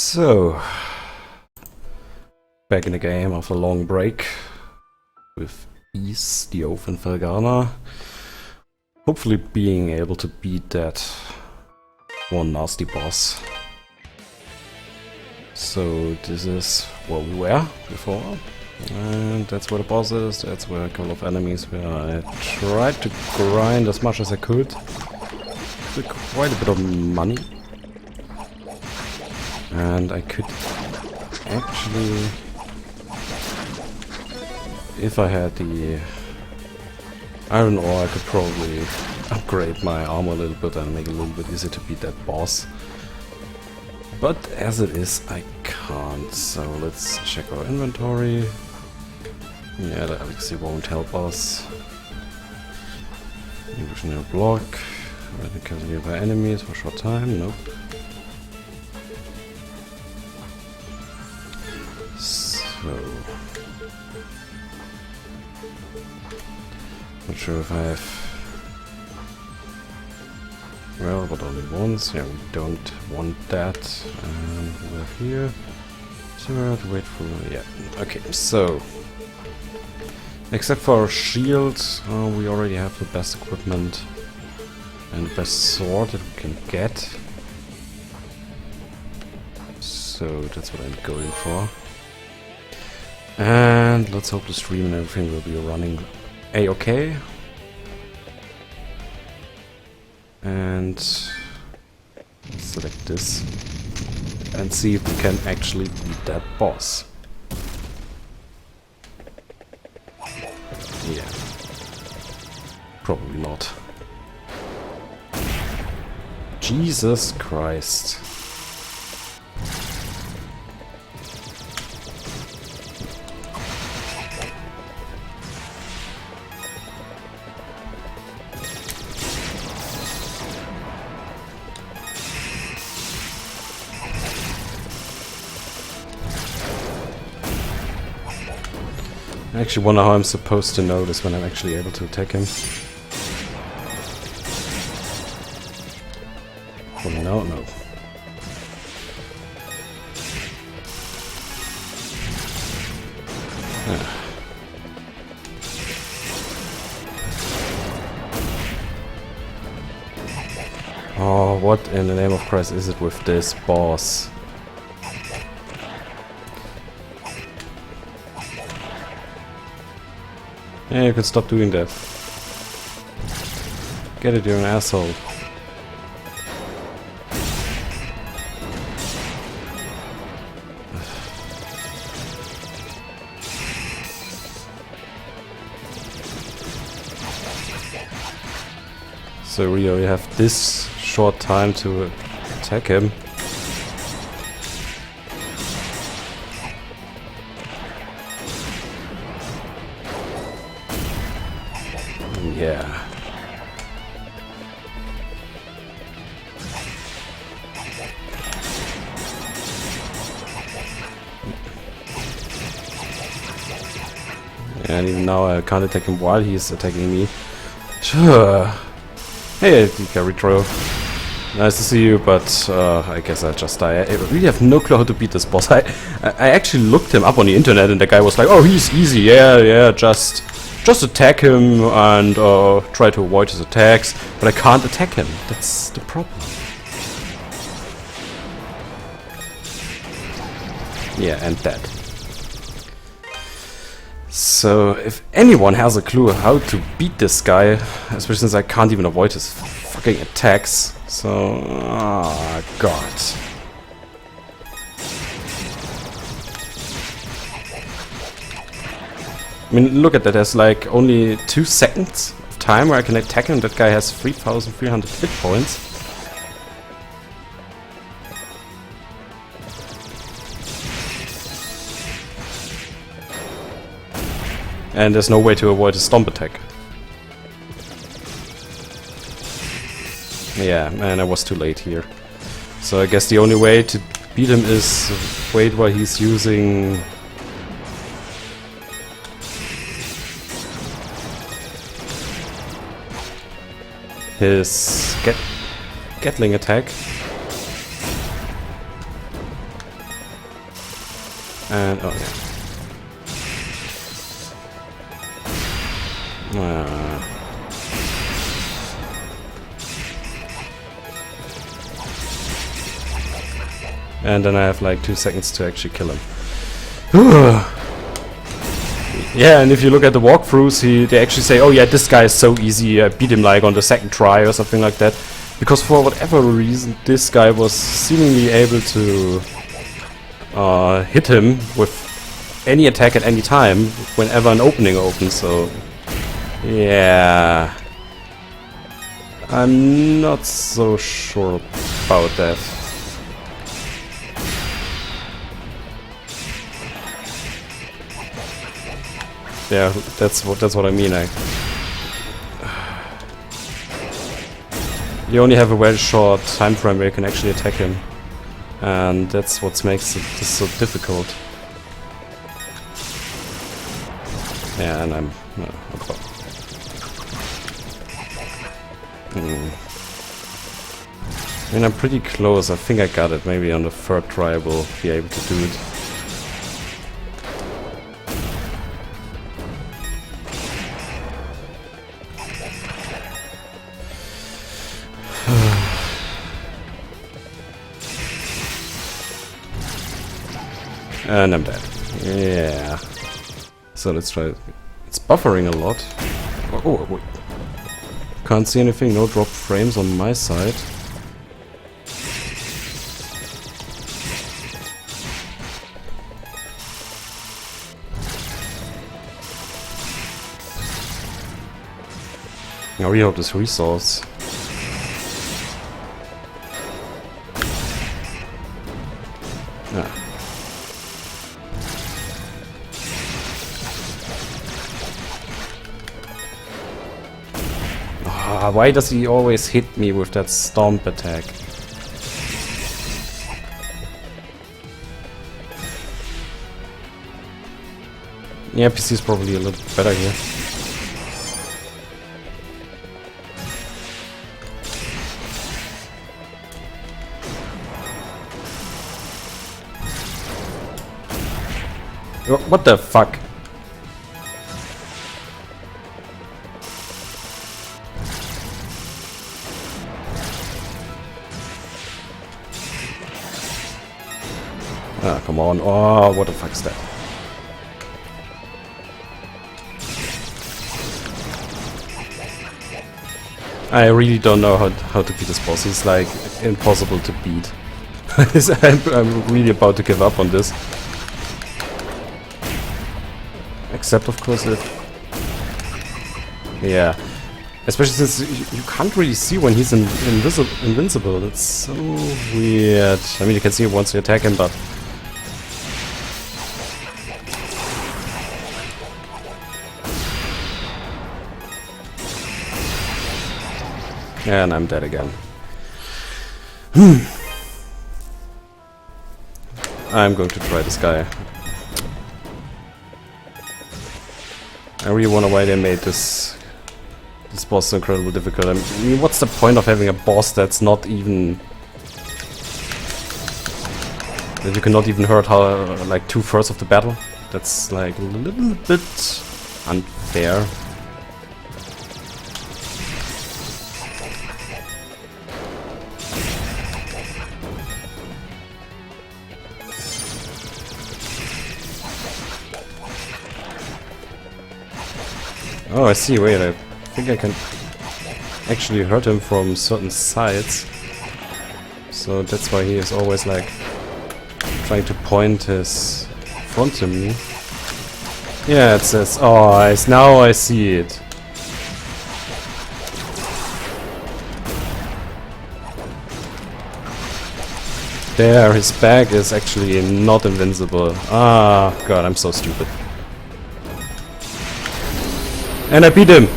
So, back in the game after a long break with Ease, the Oath and Felghana. Hopefully being able to beat that one nasty boss. So this is where we were before. And that's where the boss is, that's where a couple of enemies where I tried to grind as much as I could. Took quite a bit of money. And I could actually, if I had the iron ore, I could probably upgrade my armor a little bit and make it a little bit easier to beat that boss. But as it is, I can't. So let's check our inventory. Yeah, the elixir won't help us. Evolutionary block. Radicals nearby enemies for a short time. Nope. So, not sure if I have. Well, but only once. Yeah, we don't want that. And we're here. So we have to wait for. Yeah. Okay. So, except for our shield, we already have the best equipment and the best sword that we can get. So that's what I'm going for. And let's hope the stream and everything will be running a-okay. And let's select this and see if we can actually beat that boss. Yeah, probably not. Jesus Christ. I actually wonder how I'm supposed to know this when I'm actually able to attack him. Oh no, no. Oh, what in the name of Christ is it with this boss? Yeah, you can stop doing that. Get it, you're an asshole. So we only have this short time to attack him. Yeah. And even now I can't attack him while he's attacking me. Sure. Hey, carry throw. Nice to see you, but I guess I just die. I really have no clue how to beat this boss. I actually looked him up on the internet and the guy was like, oh, he's easy, yeah, just attack him and try to avoid his attacks, but I can't attack him. That's the problem. Yeah, and that. So, if anyone has a clue how to beat this guy, especially since I can't even avoid his fucking attacks, so... oh, God. I mean, look at that, there's like only 2 seconds of time where I can attack him. That guy has 3,300 hit points. And there's no way to avoid a stomp attack. Yeah, man, I was too late here. So I guess the only way to beat him is wait while he's using... his Gatling attack. And oh yeah. And then I have like 2 seconds to actually kill him. Yeah, and if you look at the walkthroughs, they actually say, oh yeah, this guy is so easy, I beat him like on the 2nd try or something like that. Because for whatever reason, this guy was seemingly able to hit him with any attack at any time, whenever an opening opens, so... Yeah... I'm not so sure about that. Yeah, that's what I mean. You only have a very short time frame where you can actually attack him, and that's what makes this so difficult. Yeah, and I'm. I mean, I'm pretty close. I think I got it. Maybe on the 3rd try I will be able to do it. And I'm dead. Yeah. So let's try it. It's buffering a lot. Oh, wait. Can't see anything. No drop frames on my side. I really hope this resource. Yeah. Why does he always hit me with that stomp attack? Yeah, PC is probably a little better here. What the fuck? Ah, come on. Oh, what the fuck is that? I really don't know how to beat this boss. He's like impossible to beat. I'm really about to give up on this. Except, of course, if... Yeah. Especially since you can't really see when he's invincible. It's so weird. I mean, you can see it once you attack him, but... Yeah, and I'm dead again. I'm going to try this guy. I really wonder why they made this boss so incredibly difficult. I mean, what's the point of having a boss that's not even... that you cannot even hurt like 2/3 of the battle? That's like a little bit unfair. Oh, I see. Wait, I think I can actually hurt him from certain sides. So that's why he is always like trying to point his front to me. Yeah, it says, oh, now I see it. There, his back is actually not invincible. Ah, god, I'm so stupid. And I beat him!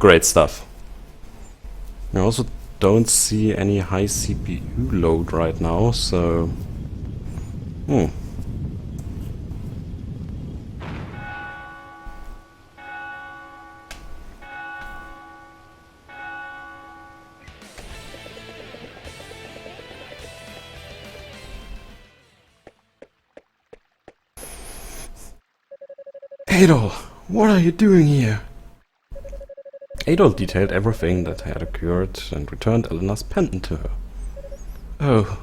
Great stuff. I also don't see any high CPU load right now, so... Adol, what are you doing here? Adol detailed everything that had occurred and returned Eleanor's pendant to her. Oh.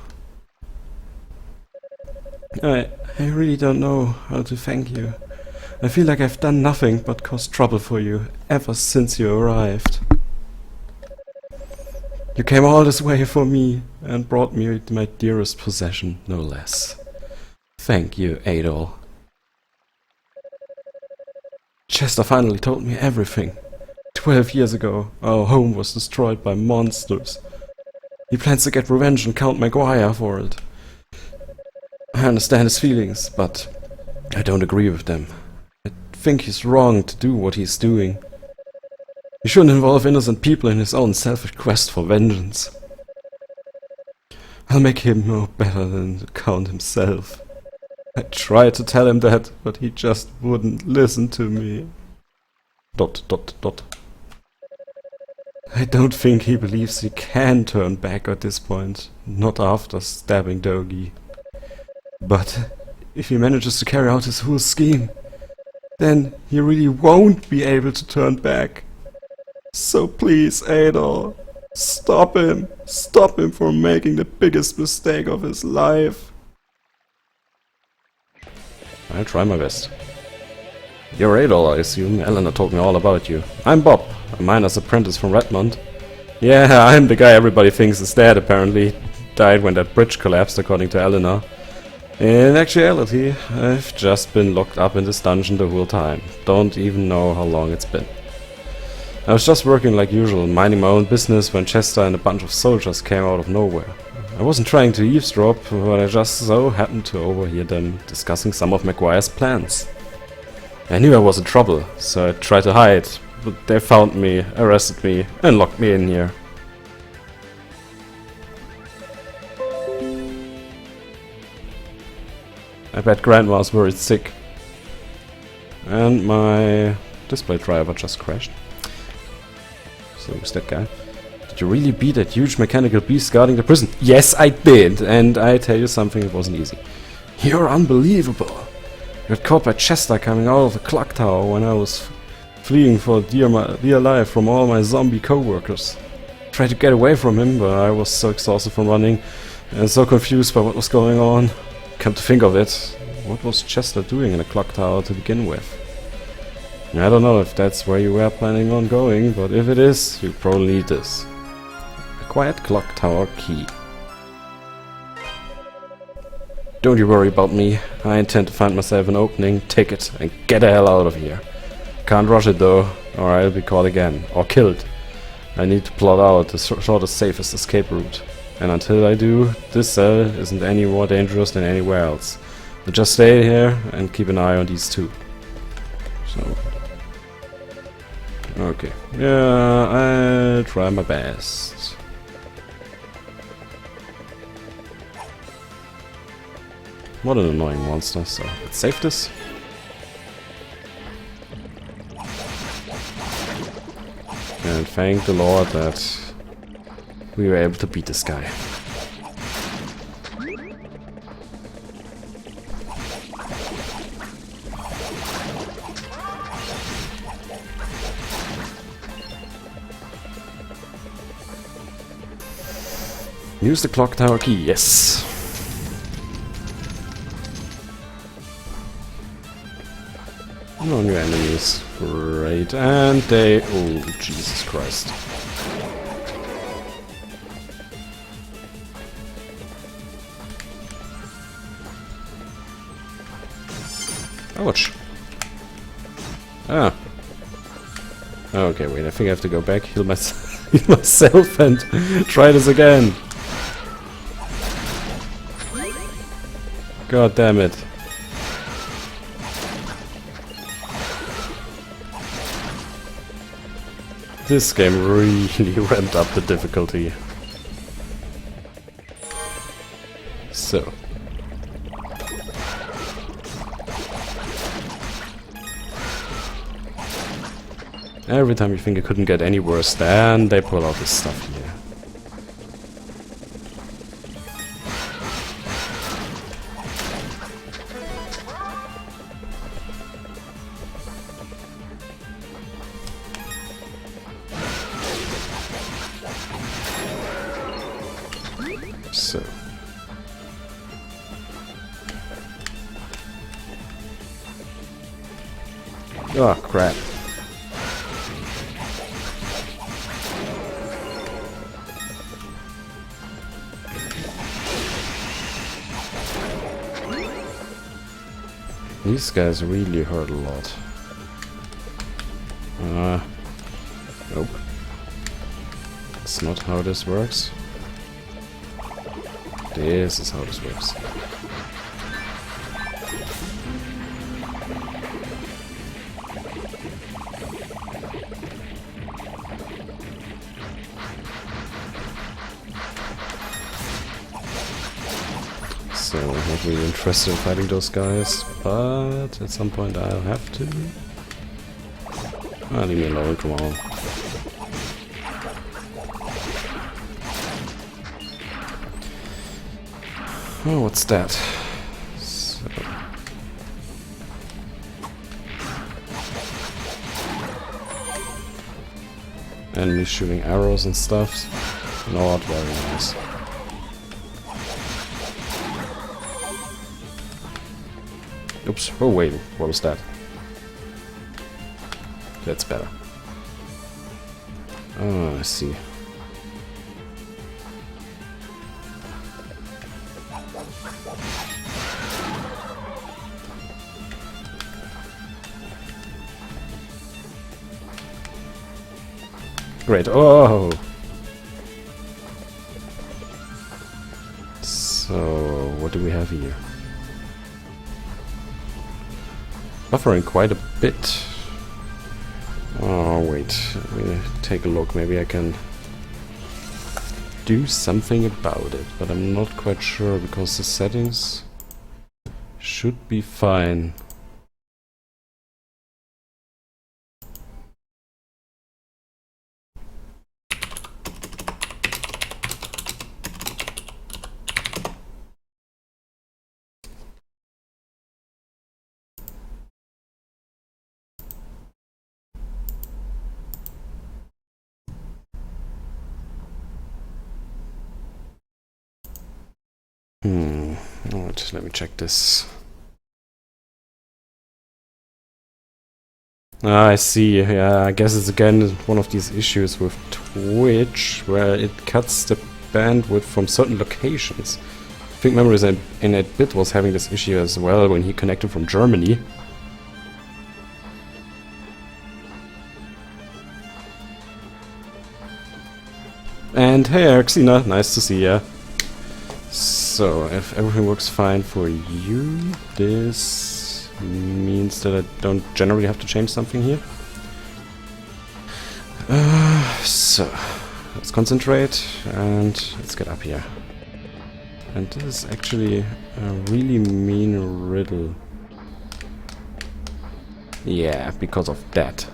I really don't know how to thank you. I feel like I've done nothing but cause trouble for you ever since you arrived. You came all this way for me and brought me my dearest possession, no less. Thank you, Adol. Chester finally told me everything. 12 years ago, our home was destroyed by monsters. He plans to get revenge on Count Maguire for it. I understand his feelings, but I don't agree with them. I think he's wrong to do what he's doing. He shouldn't involve innocent people in his own selfish quest for vengeance. I'll make him no better than the Count himself. I tried to tell him that, but he just wouldn't listen to me. ... I don't think he believes he can turn back at this point, not after stabbing Dogi. But if he manages to carry out his whole scheme, then he really won't be able to turn back. So please, Adol, stop him! Stop him from making the biggest mistake of his life! I'll try my best. You're Adol, I assume. Eleanor told me all about you. I'm Bob, a miner's apprentice from Redmond. Yeah, I'm the guy everybody thinks is dead, apparently. Died when that bridge collapsed, according to Eleanor. In actuality, I've just been locked up in this dungeon the whole time. Don't even know how long it's been. I was just working like usual, minding my own business, when Chester and a bunch of soldiers came out of nowhere. I wasn't trying to eavesdrop, but I just so happened to overhear them discussing some of Maguire's plans. I knew I was in trouble, so I tried to hide, but they found me, arrested me, and locked me in here. I bet Grandma's worried sick. And my display driver just crashed. So who's that guy? Did you really beat that huge mechanical beast guarding the prison? Yes, I did, and I tell you something, it wasn't easy. You're unbelievable. You got caught by Chester coming out of the clock tower when I was fleeing for dear life from all my zombie co-workers. Tried to get away from him, but I was so exhausted from running and so confused by what was going on. Come to think of it, what was Chester doing in a clock tower to begin with? I don't know if that's where you were planning on going, but if it is, you probably need this. A quiet clock tower key. Don't you worry about me. I intend to find myself an opening, take it, and get the hell out of here. Can't rush it though, or I'll be caught again, or killed. I need to plot out the shortest, safest escape route. And until I do, this cell isn't any more dangerous than anywhere else. So just stay here and keep an eye on these two. So... okay. Yeah, I'll try my best. What an annoying monster, so let's save this. And thank the Lord that we were able to beat this guy. Use the clock tower key, yes! No new enemies, great, and they... oh, Jesus Christ. Ouch. Ah. Okay, wait, I think I have to go back, heal myself and try this again. God damn it. This game really ramped up the difficulty. So. Every time you think it couldn't get any worse, then they pull out this stuff here. So. Oh, crap. These guys really hurt a lot. Nope. That's not how this works. This is how this works. So I'm not really interested in fighting those guys, but at some point I'll have to. Ah, leave me alone, come on. Oh, what's that? So. Enemy shooting arrows and stuff. Not very nice. Oops. Oh wait, what was that? That's better. Oh, I see. Great. Oh! So, what do we have here? Buffering quite a bit. Oh, wait. Let me take a look. Maybe I can do something about it, but I'm not quite sure because the settings should be fine. Alright, let me check this. Ah, I see. Yeah, I guess it's again one of these issues with Twitch where it cuts the bandwidth from certain locations. I think Memories in 8-bit was having this issue as well when he connected from Germany. And hey, Xena, nice to see ya. So, if everything works fine for you, this means that I don't generally have to change something here. So, let's concentrate and let's get up here. And this is actually a really mean riddle. Yeah, because of that.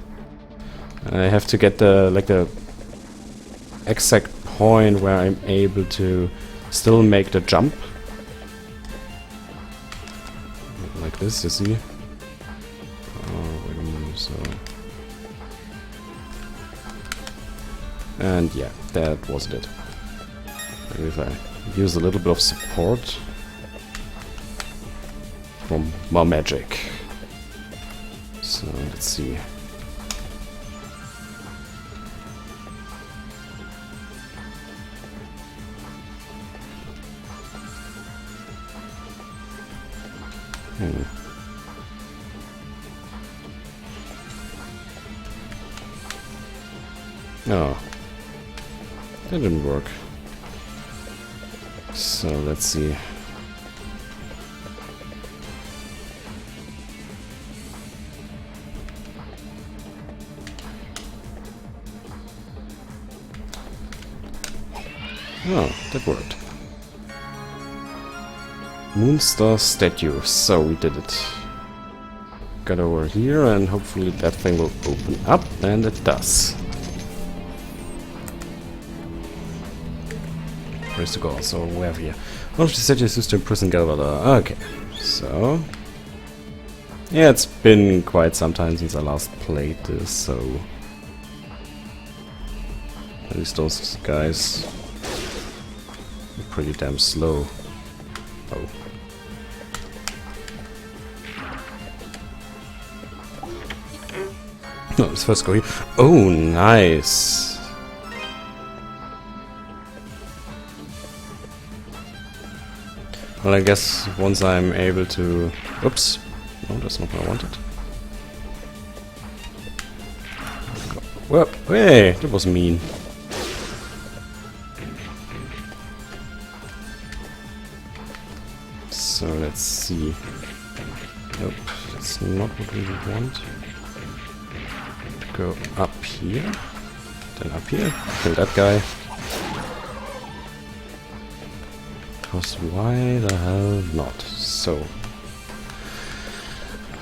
I have to get the exact point where I'm able to still make the jump. Like this, you see? Oh, wait a minute, so... And yeah, that wasn't it. Maybe if I use a little bit of support from my magic. So, let's see. Oh, that didn't work. So let's see. Oh, that worked. Moonstar statue. So we did it. Got over here and hopefully that thing will open up, and it does. Where's the goal? So we have here. One of the statues used to imprison Galvada. Okay. So yeah, it's been quite some time since I last played this, so at least those guys pretty damn slow. Oh. No, let's first go here. Oh, nice. Well, I guess once I'm able to... Oops. No, that's not what I wanted. Well, hey, that was mean. So let's see. Nope, that's not what we want. Go up here, then up here, kill that guy. Because why the hell not? So,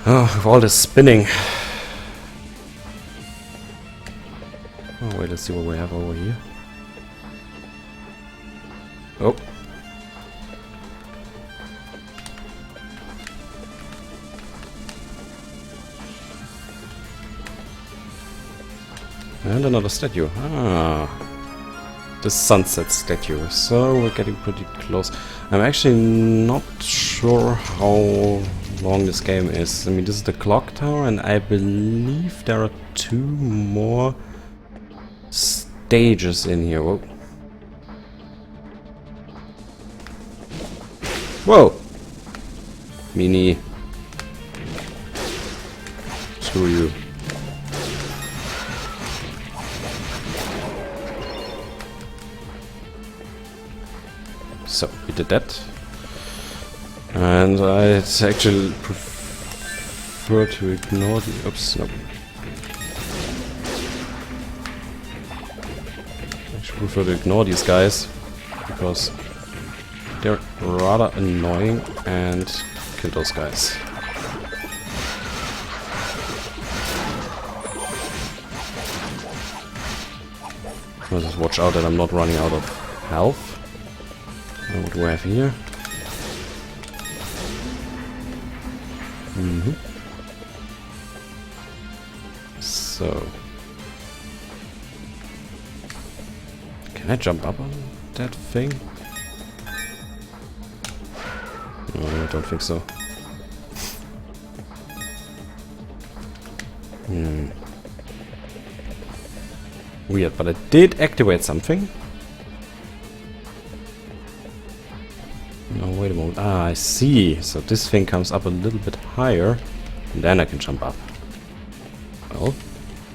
oh, with all this spinning. Oh wait, let's see what we have over here. Oh. And another statue. Ah. The sunset statue. So we're getting pretty close. I'm actually not sure how long this game is. I mean, this is the clock tower, and I believe there are 2 more stages in here. Whoa. Whoa! Mini. Screw you. So, we did that. And I'd actually prefer to ignore the... Oops, no. I actually prefer to ignore these guys, because they're rather annoying, and kill those guys. I'll just watch out that I'm not running out of health. And what do I have here? So, can I jump up on that thing? No, I don't think so. Weird, but I did activate something. No, wait a moment. Ah, I see. So this thing comes up a little bit higher, and then I can jump up. Well,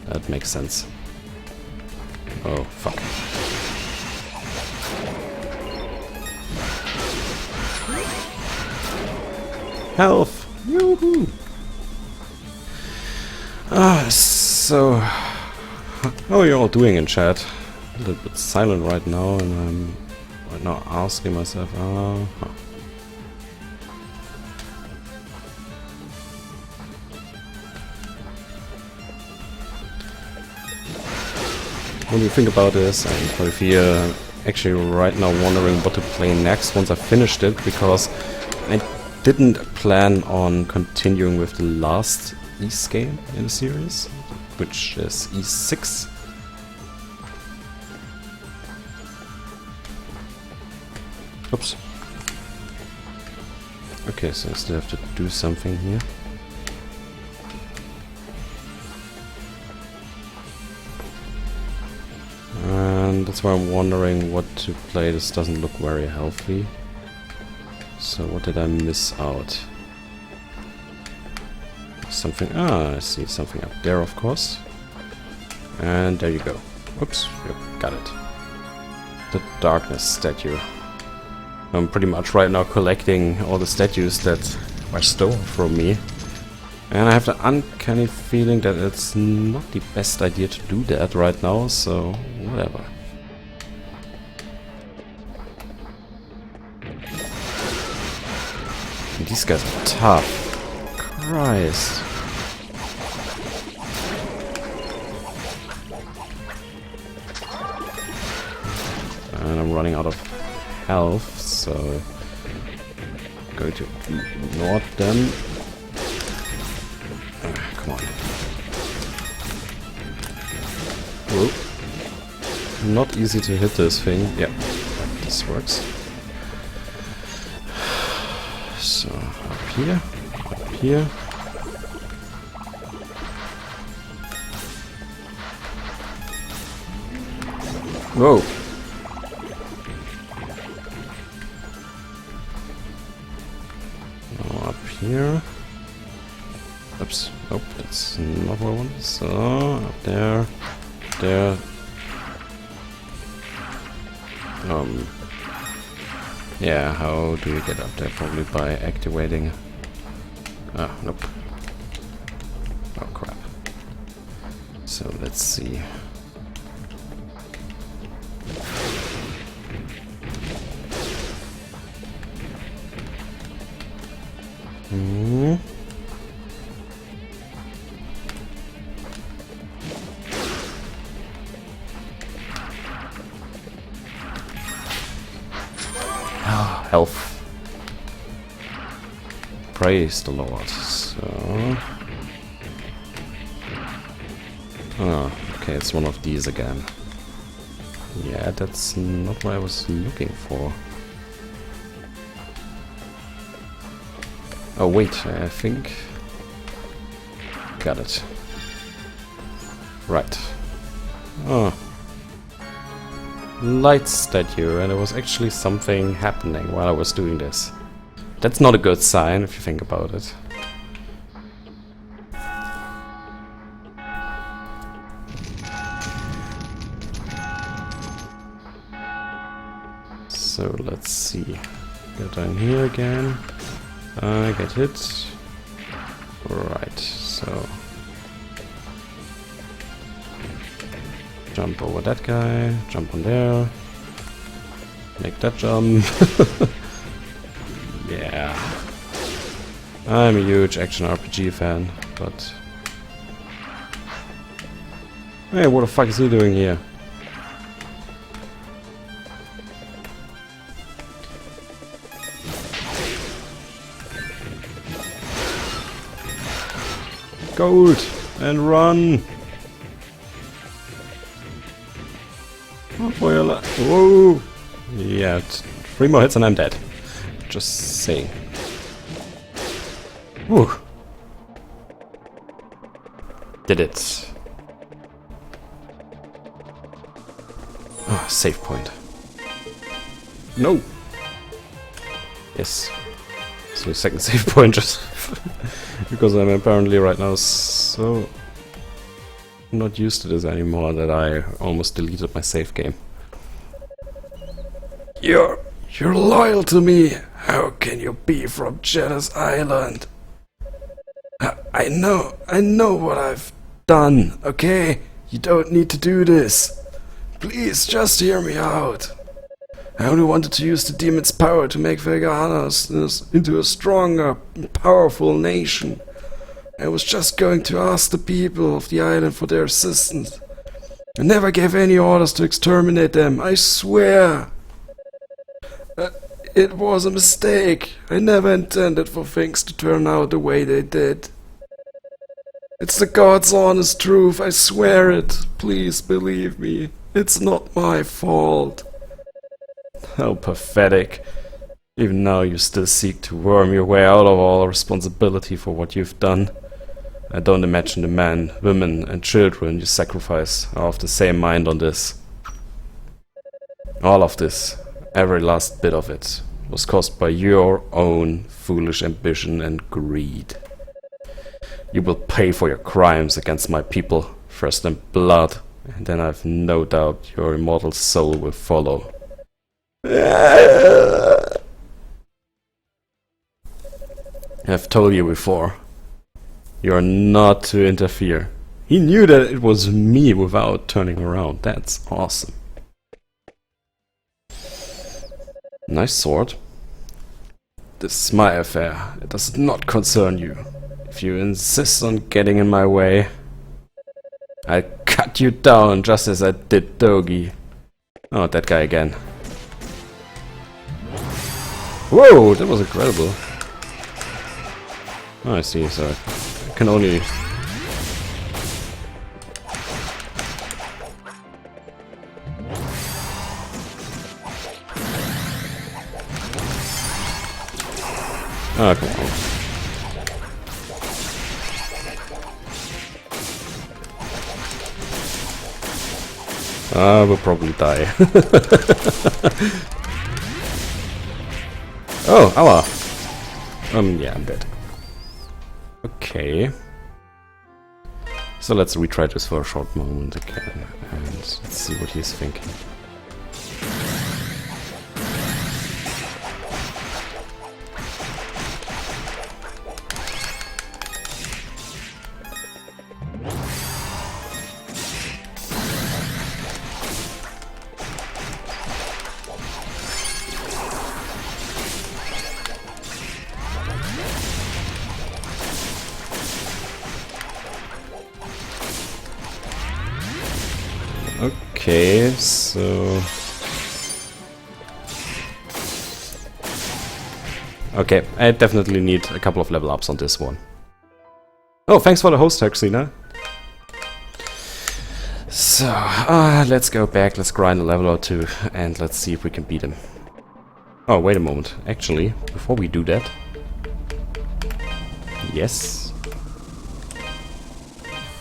that makes sense. Oh, fuck. Health! Yoo-hoo! Ah, so... How are you all doing in chat? A little bit silent right now, and I'm right now asking myself, What do you think about this? And if you're actually right now wondering what to play next once I finished it, because I didn't plan on continuing with the last Ys game in the series, which is Ys 6. Oops. Okay, so I still have to do something here. And that's why I'm wondering what to play. This doesn't look very healthy. So what did I miss out? Something... Ah, I see something up there, of course. And there you go. Oops, yep, got it. The darkness statue. I'm pretty much right now collecting all the statues that were stolen from me. And I have the uncanny feeling that it's not the best idea to do that right now, so whatever. These guys are tough. Christ. And I'm running out of health, so I'm going to ignore them. Come on. Whoa. Not easy to hit this thing. Yeah, this works. So, up here, up here. Whoa! Now up here. Oops, nope, that's not what I wanted. So, up there, there. Yeah, how do you get up there? Probably by activating... Ah, nope. Oh crap. So let's see. Hmm. Health. Praise the Lord. So... Oh, okay, it's one of these again. Yeah, that's not what I was looking for. Oh wait, I think... Got it. Right. Oh. Light statue, and there was actually something happening while I was doing this. That's not a good sign if you think about it. So let's see. Go down here again. I get hit. Right, so... Jump over that guy, jump on there, make that jump. Yeah. I'm a huge action RPG fan, but... Hey, what the fuck is he doing here? Gold! And run! For your life. Whoa! Yeah, 3 more hits and I'm dead. Just saying. Whew. Did it. Oh, save point. No! Yes. So second save point just because I'm apparently right now so not used to this anymore that I almost deleted my save game. You're loyal to me. How can you be from Jealous Island? I know what I've done, okay? You don't need to do this. Please, just hear me out. I only wanted to use the demon's power to make Felghana into a stronger, powerful nation. I was just going to ask the people of the island for their assistance. I never gave any orders to exterminate them, I swear. It was a mistake. I never intended for things to turn out the way they did. It's the God's honest truth, I swear it. Please believe me. It's not my fault. How pathetic. Even now you still seek to worm your way out of all responsibility for what you've done. I don't imagine the men, women and children you sacrifice are of the same mind on this. All of this, every last bit of it, was caused by your own foolish ambition and greed. You will pay for your crimes against my people, first in blood, and then I've no doubt your immortal soul will follow. I've told you before, you're not to interfere. He knew that it was me without turning around. That's awesome. Nice sword. This is my affair. It does not concern you. If you insist on getting in my way, I'll cut you down just as I did Dogi. Oh, that guy again. Whoa, that was incredible. Oh, I see, so I can only... Oh, come on. I will probably die. Oh, aua. Yeah, I'm dead. Okay. So let's retry this for a short moment again, and let's see what he's thinking. Okay, so... Okay, I definitely need a couple of level ups on this one. Oh, thanks for the host, Hexina. So, let's go back, let's grind a level or two, and let's see if we can beat him. Oh, wait a moment. Actually, before we do that... Yes.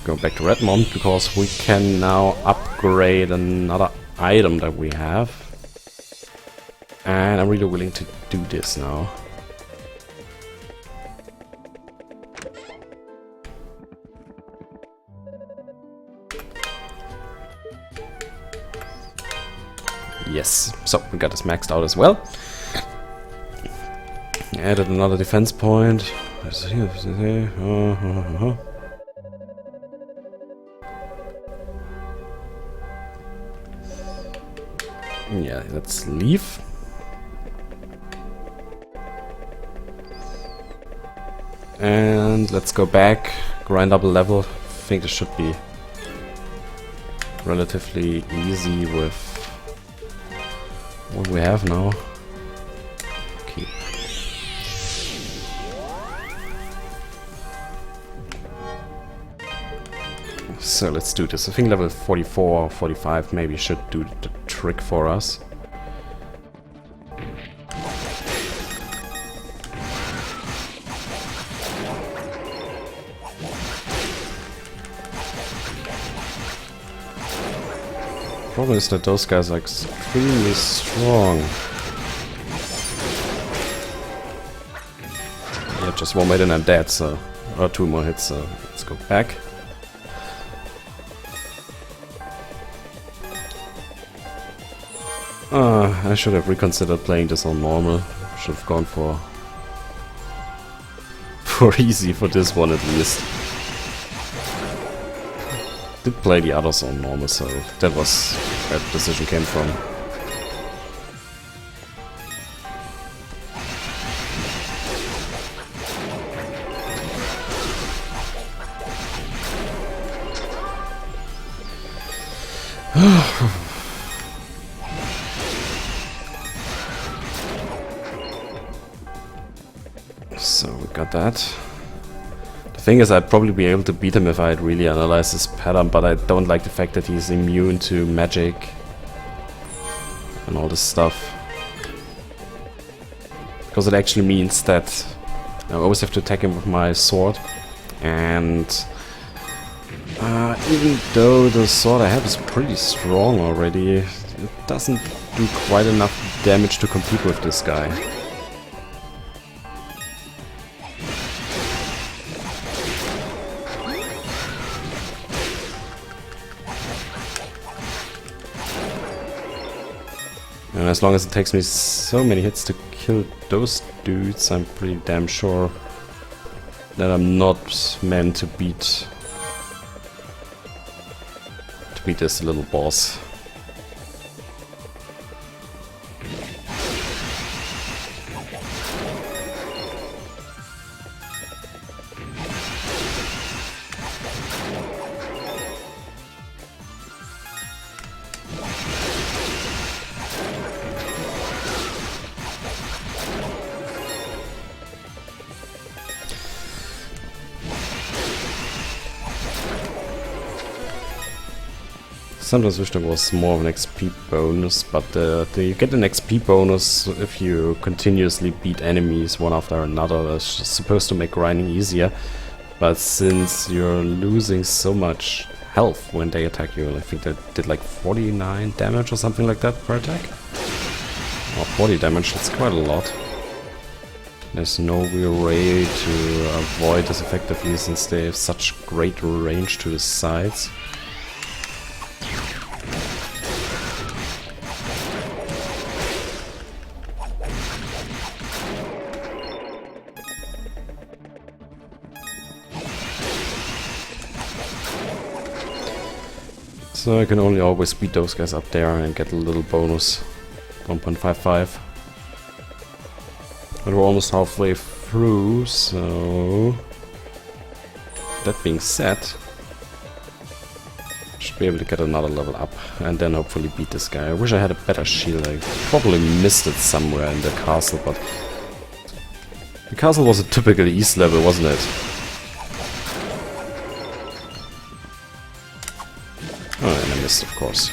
Go back to Redmond, because we can now upgrade another item that we have. And I'm really willing to do this now. Yes, so we got this maxed out as well. Added another defense point. Yeah, let's leave. And let's go back, grind up a level. I think this should be relatively easy with what we have now. Okay. So let's do this. I think level 44 or 45 maybe should do the trick for us. Problem is that those guys are extremely strong. Yeah, just one hit and I'm dead, so... Or two more hits, so let's go back. I should have reconsidered playing this on normal. Should have gone for easy for this one at least. Did play the others on normal, so that was where the decision came from. So we got that. The thing is, I'd probably be able to beat him if I'd really analyzed his pattern, but I don't like the fact that he's immune to magic and all this stuff. Because it actually means that I always have to attack him with my sword, and even though the sword I have is pretty strong already, it doesn't do quite enough damage to compete with this guy. And as long as it takes me so many hits to kill those dudes, I'm pretty damn sure that I'm not meant to beat this little boss. sometimes wish there was more of an XP bonus, but you get an XP bonus if you continuously beat enemies one after another. That's supposed to make grinding easier, but since you're losing so much health when they attack you, I think they did like 49 damage or something like that per attack. Or 40 damage, that's quite a lot. There's no real way to avoid this effectively since they have such great range to the sides. So I can only always beat those guys up there and get a little bonus. 1.55. But we're almost halfway through, so... That being said, should be able to get another level up and then hopefully beat this guy. I wish I had a better shield. I probably missed it somewhere in the castle, but... The castle was a typical east level, wasn't it? Oh, and I missed, of course.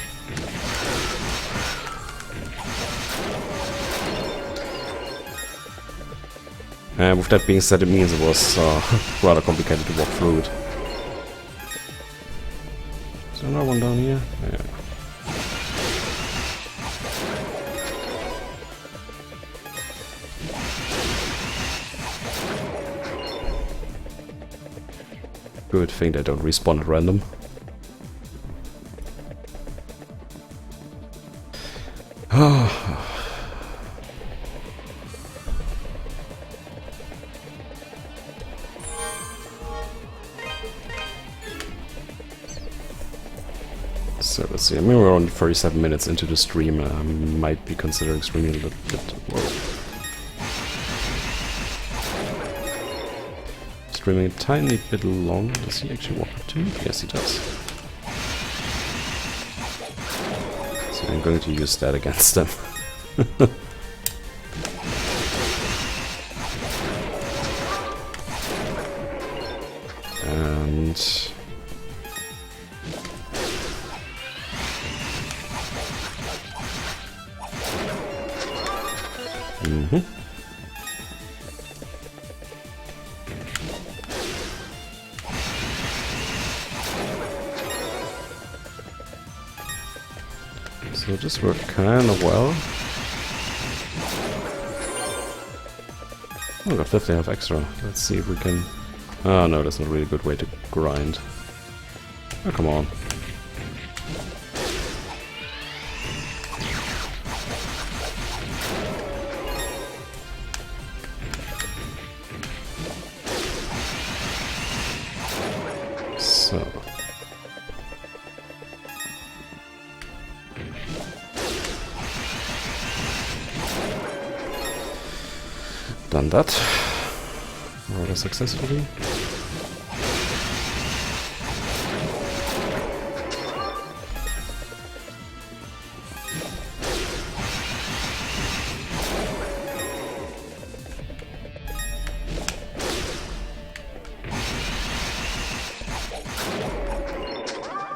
And with that being said, it means it was rather complicated to walk through it. Is there another one down here? Yeah. Good thing they don't respawn at random. So let's see, I mean we're only 37 minutes into the stream, I might be considering streaming a little bit. Whoa. Streaming a tiny bit long. Does he actually walk up to? Yes, he does. So I'm going to use that against them. And... So this worked kind of well. Oh, got 50 health extra. Let's see if we can... Oh no, that's not really a good way to grind. Oh, come on. So... Done that rather successfully.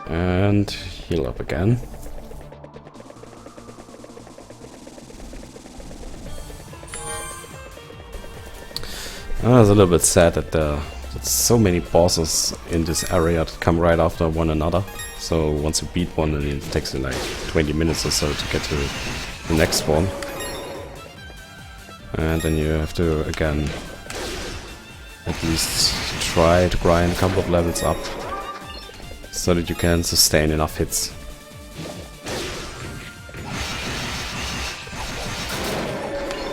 And heal up again. I was a little bit sad that there's so many bosses in this area that come right after one another. So once you beat one, it takes you like 20 minutes or so to get to the next one. And then you have to, again, at least try to grind a couple of levels up so that you can sustain enough hits.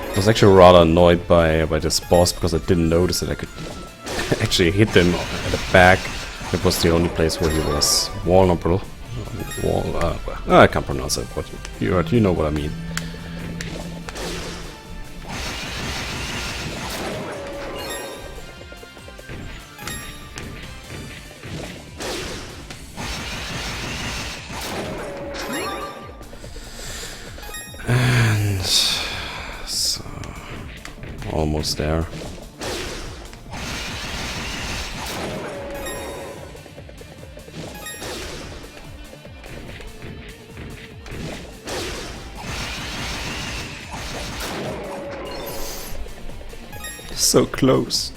I was actually rather annoyed by this boss because I didn't notice that I could actually hit him at the back. It was the only place where he was vulnerable. I can't pronounce it, but you know what I mean. And so almost there. So close.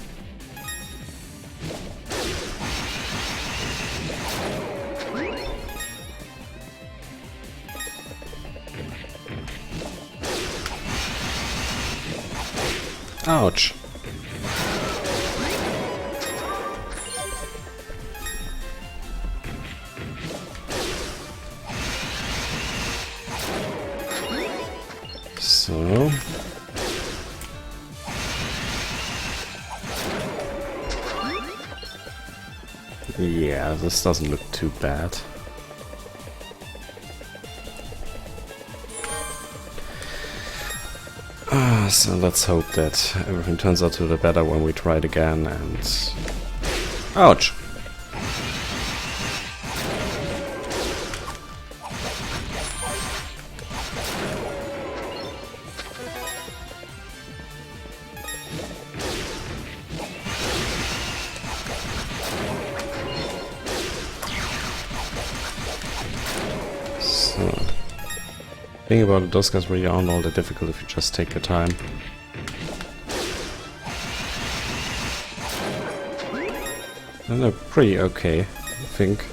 Ouch. So. Yeah, this doesn't look too bad. So let's hope that everything turns out to the better when we try it again and... Ouch! So... The thing about it, those guys really aren't all that difficult if you just take your time. And they're pretty okay, I think.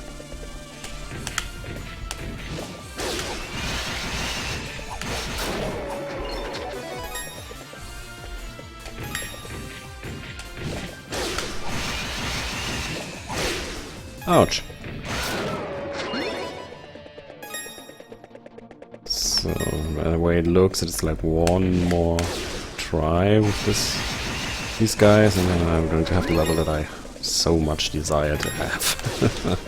Ouch! So, the way it looks, it's like one more try with these guys, and then I'm going to have the level that I so much desire to have.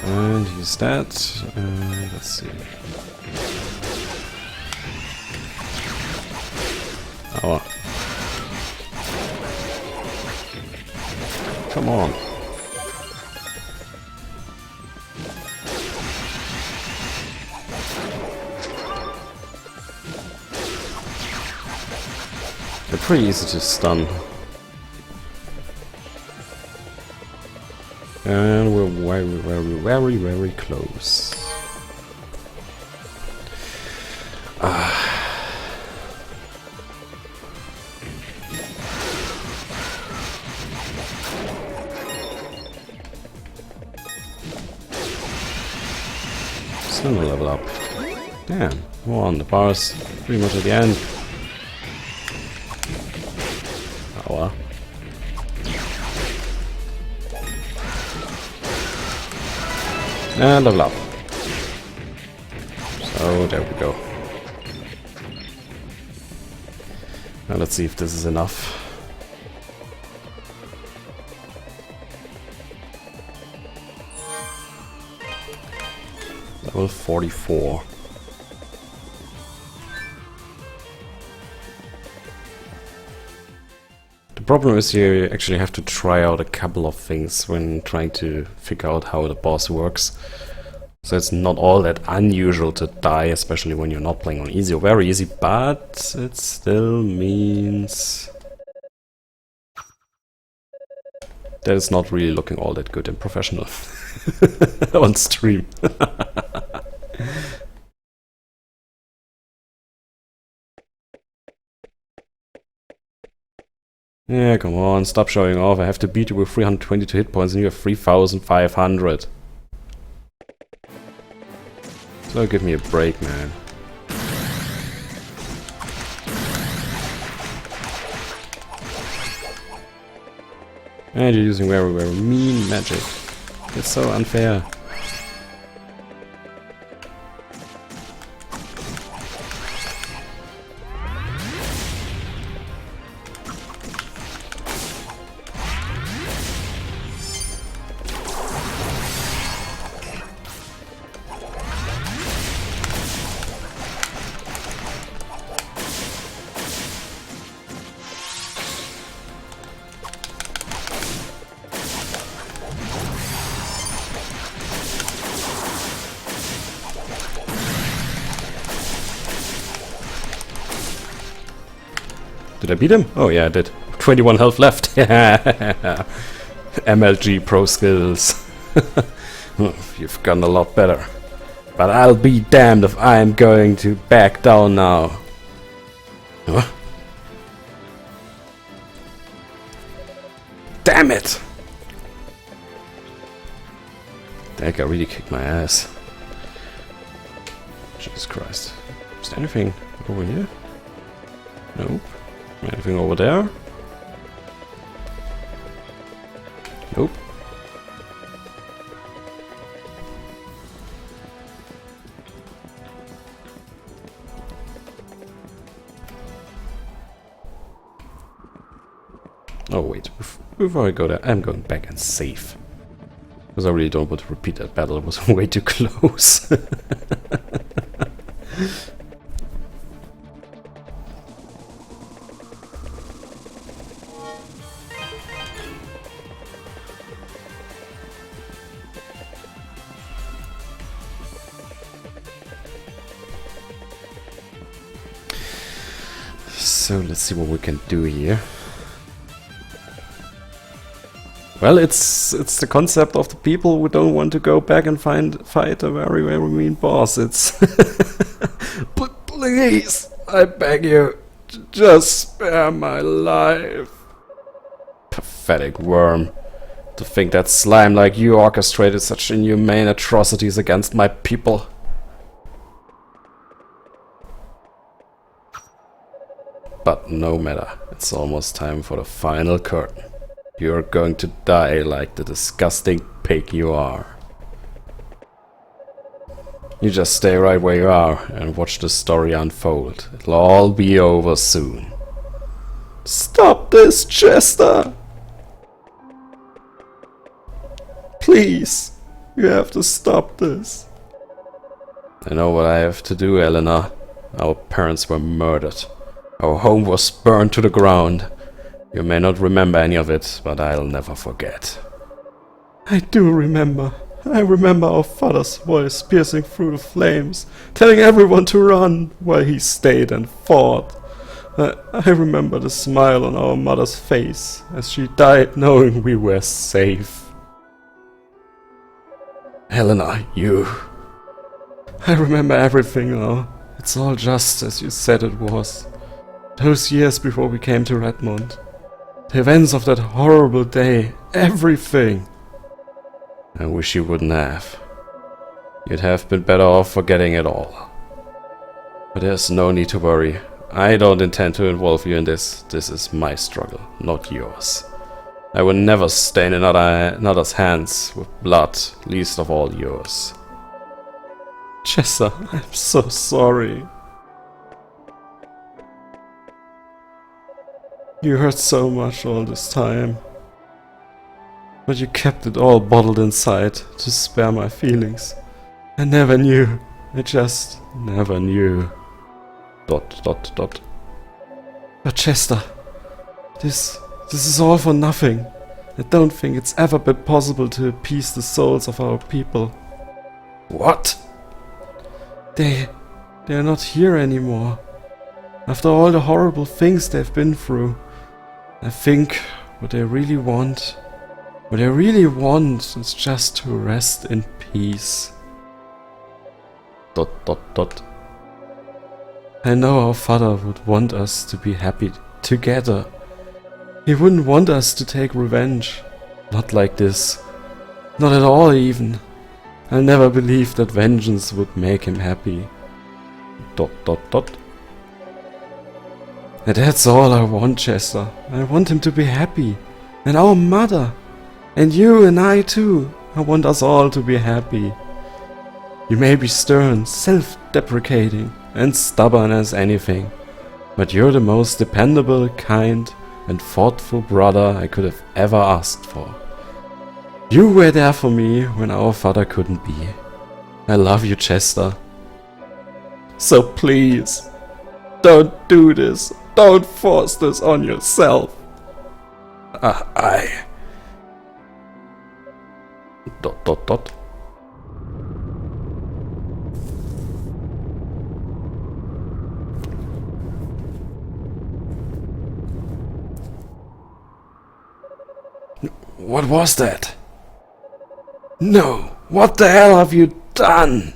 And use that. Let's see. Oh. Come on. They're pretty easy to stun. And we're very close. Still no level up. Damn, come on, the bar's pretty much at the end. Oh well. And level up. So there we go. Now let's see if this is enough. Level 44. The problem is you actually have to try out a couple of things when trying to figure out how the boss works. So it's not all that unusual to die, especially when you're not playing on easy or very easy, but it still means that it's not really looking all that good and professional on stream. Yeah, come on, stop showing off. I have to beat you with 322 hit points and you have 3,500. So give me a break, man. And you're using very mean magic. It's so unfair. Did I beat him? Oh yeah, I did. 21 health left. MLG pro skills. You've gotten a lot better. But I'll be damned if I'm going to back down now. Huh? Damn it! That guy really kicked my ass. Jesus Christ. Is there anything over here? Nope. Anything over there? Nope. Oh wait, before I go there, I'm going back and save. Because I really don't want to repeat that battle, it was way too close. So let's see what we can do here. Well, it's the concept of the people who don't want to go back and fight a very, very mean boss. It's but please, I beg you, just spare my life. Pathetic worm. To think that slime like you orchestrated such inhumane atrocities against my people. But no matter, it's almost time for the final curtain. You're going to die like the disgusting pig you are. You just stay right where you are and watch the story unfold. It'll all be over soon. Stop this, Chester! Please, you have to stop this. I know what I have to do, Eleanor. Our parents were murdered. Our home was burned to the ground. You may not remember any of it, but I'll never forget. I do remember. I remember our father's voice piercing through the flames, telling everyone to run while he stayed and fought. I remember the smile on our mother's face as she died knowing we were safe. Helena, you... I remember everything now. It's all just as you said it was. Those years before we came to Redmond. The events of that horrible day, everything. I wish you wouldn't have. You'd have been better off forgetting it all. But there's no need to worry. I don't intend to involve you in this. This is my struggle, not yours. I will never stain another's hands with blood, least of all yours. Chester, I'm so sorry. You hurt so much all this time. But you kept it all bottled inside to spare my feelings. I never knew. I just never knew. ... But Chester, this is all for nothing. I don't think it's ever been possible to appease the souls of our people. What? They're not here anymore. After all the horrible things they've been through. I think what they really want is just to rest in peace. ... I know our father would want us to be happy together. He wouldn't want us to take revenge. Not like this. Not at all even. I never believed that vengeance would make him happy. ... And that's all I want, Chester. I want him to be happy. And our mother. And you and I too. I want us all to be happy. You may be stern, self-deprecating, and stubborn as anything. But you're the most dependable, kind, and thoughtful brother I could have ever asked for. You were there for me when our father couldn't be. I love you, Chester. So please, don't do this. Don't force this on yourself. I... ... What was that? No! What the hell have you done?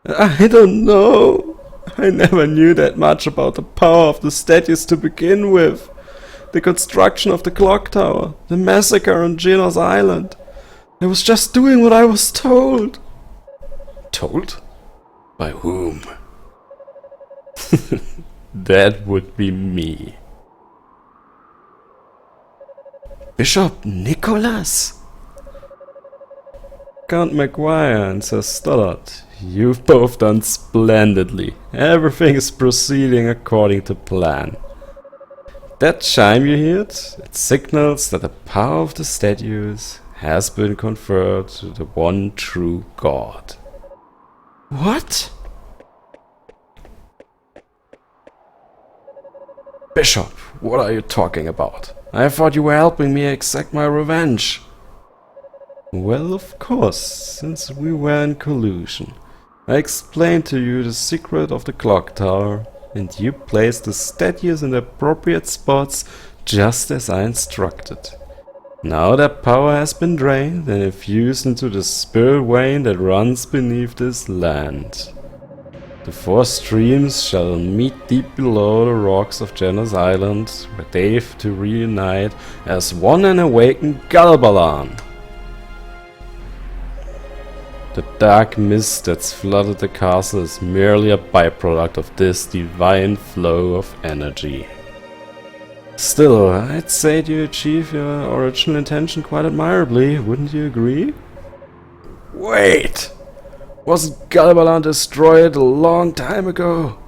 I don't know. I never knew that much about the power of the statues to begin with. The construction of the clock tower, the massacre on Genos Island. I was just doing what I was told. Told? By whom? That would be me. Bishop Nicholas? Count Maguire and Sir Stoddard, you've both done splendidly. Everything is proceeding according to plan. That chime you heard, it signals that the power of the statues has been conferred to the one true God. What? Bishop, what are you talking about? I thought you were helping me exact my revenge. Well, of course, since we were in collusion. I explained to you the secret of the clock tower, and you placed the statues in the appropriate spots just as I instructed. Now that power has been drained and infused into the spirit vein that runs beneath this land. The four streams shall meet deep below the rocks of Genos Island, where they have to reunite as one and awaken Galbalan. The dark mist that's flooded the castle is merely a byproduct of this divine flow of energy. Still, I'd say you achieved your original intention quite admirably, wouldn't you agree? Wait! Wasn't Galbalan destroyed a long time ago?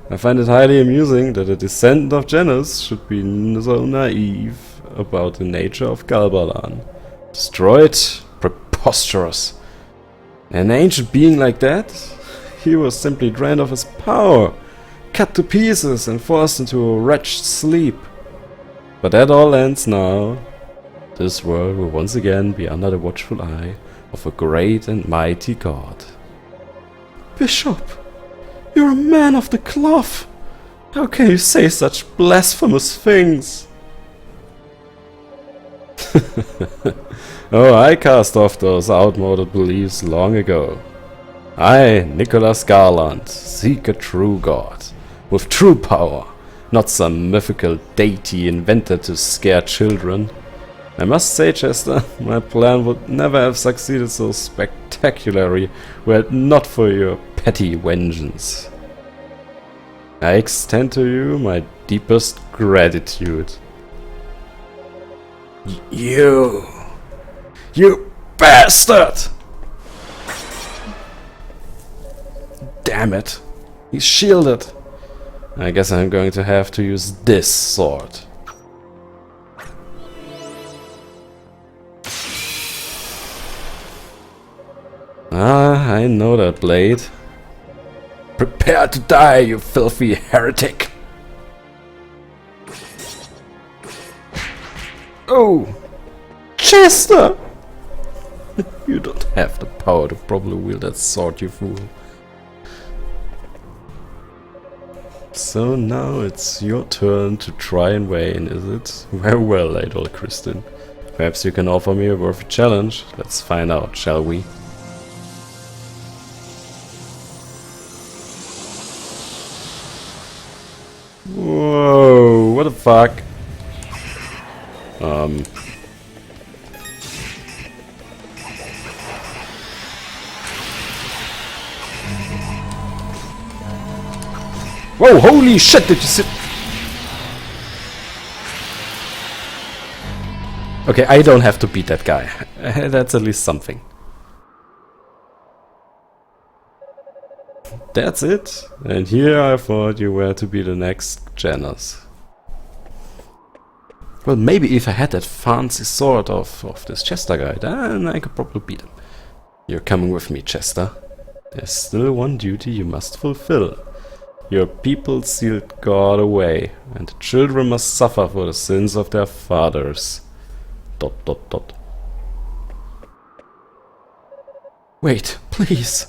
I find it highly amusing that a descendant of Genos should be so naive about the nature of Galbalan. Destroyed? Preposterous. An ancient being like that? He was simply drained of his power, cut to pieces and forced into a wretched sleep. But that all ends now. This world will once again be under the watchful eye of a great and mighty God. Bishop, you're a man of the cloth. How can you say such blasphemous things? Oh, I cast off those outmoded beliefs long ago. I, Nicholas Garland, seek a true God, with true power, not some mythical deity invented to scare children. I must say, Chester, my plan would never have succeeded so spectacularly were it not for your petty vengeance. I extend to you my deepest gratitude. You bastard! Damn it, he's shielded. I guess I'm going to have to use this sword. Ah, I know that blade. Prepare to die, you filthy heretic! Oh! Chester! You don't have the power to properly wield that sword, you fool. So now it's your turn to try and win, is it? Very well, Idol Kristin. Perhaps you can offer me a worthy challenge. Let's find out, shall we? Whoa, what the fuck? Whoa, holy shit, did you see? Okay, I don't have to beat that guy. That's at least something. That's it. And here I thought you were to be the next Genos. Well, maybe if I had that fancy sword of this Chester guy, then I could probably beat him. You're coming with me, Chester. There's still one duty you must fulfill. Your people sealed God away, and the children must suffer for the sins of their fathers. ... Wait, please.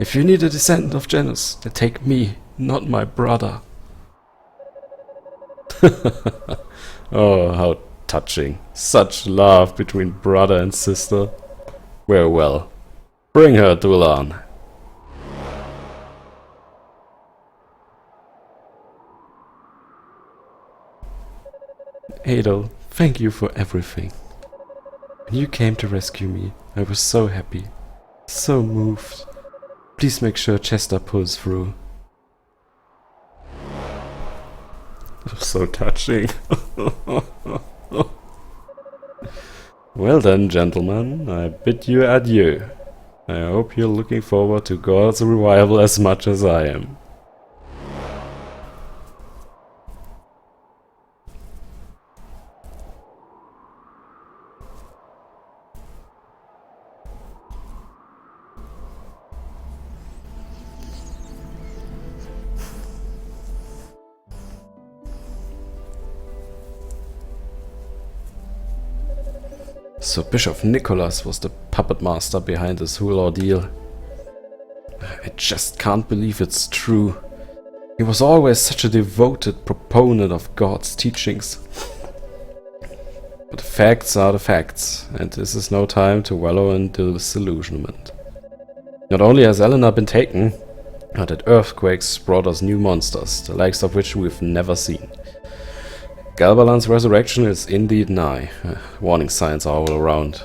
If you need a descendant of Genos, then take me, not my brother. Oh, how touching. Such love between brother and sister. Very well. Bring her, Dulan. Adol, thank you for everything. When you came to rescue me, I was so happy. So moved. Please make sure Chester pulls through. So touching. Well then, gentlemen, I bid you adieu. I hope you're looking forward to God's revival as much as I am. So Bishop Nicholas was the puppet master behind this whole ordeal. I just can't believe it's true. He was always such a devoted proponent of God's teachings. But the facts are the facts, and this is no time to wallow in disillusionment. Not only has Eleanor been taken, but that earthquakes brought us new monsters, the likes of which we've never seen. Galbalan's resurrection is indeed nigh. Warning signs are all around.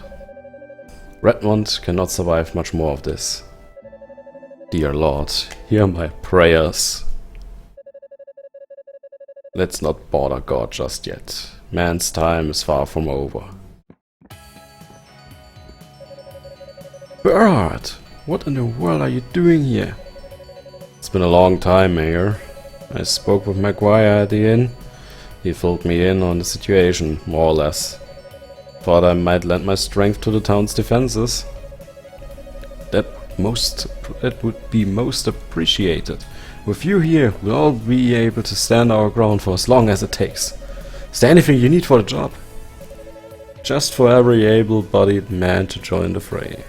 Redmond cannot survive much more of this. Dear Lord, hear my prayers. Let's not bother God just yet. Man's time is far from over. Bernard, what in the world are you doing here? It's been a long time, Mayor. I spoke with Maguire at the inn. He filled me in on the situation, more or less. Thought I might lend my strength to the town's defenses. That would be most appreciated. With you here, we'll all be able to stand our ground for as long as it takes. Is there anything you need for the job? Just for every able-bodied man to join the fray.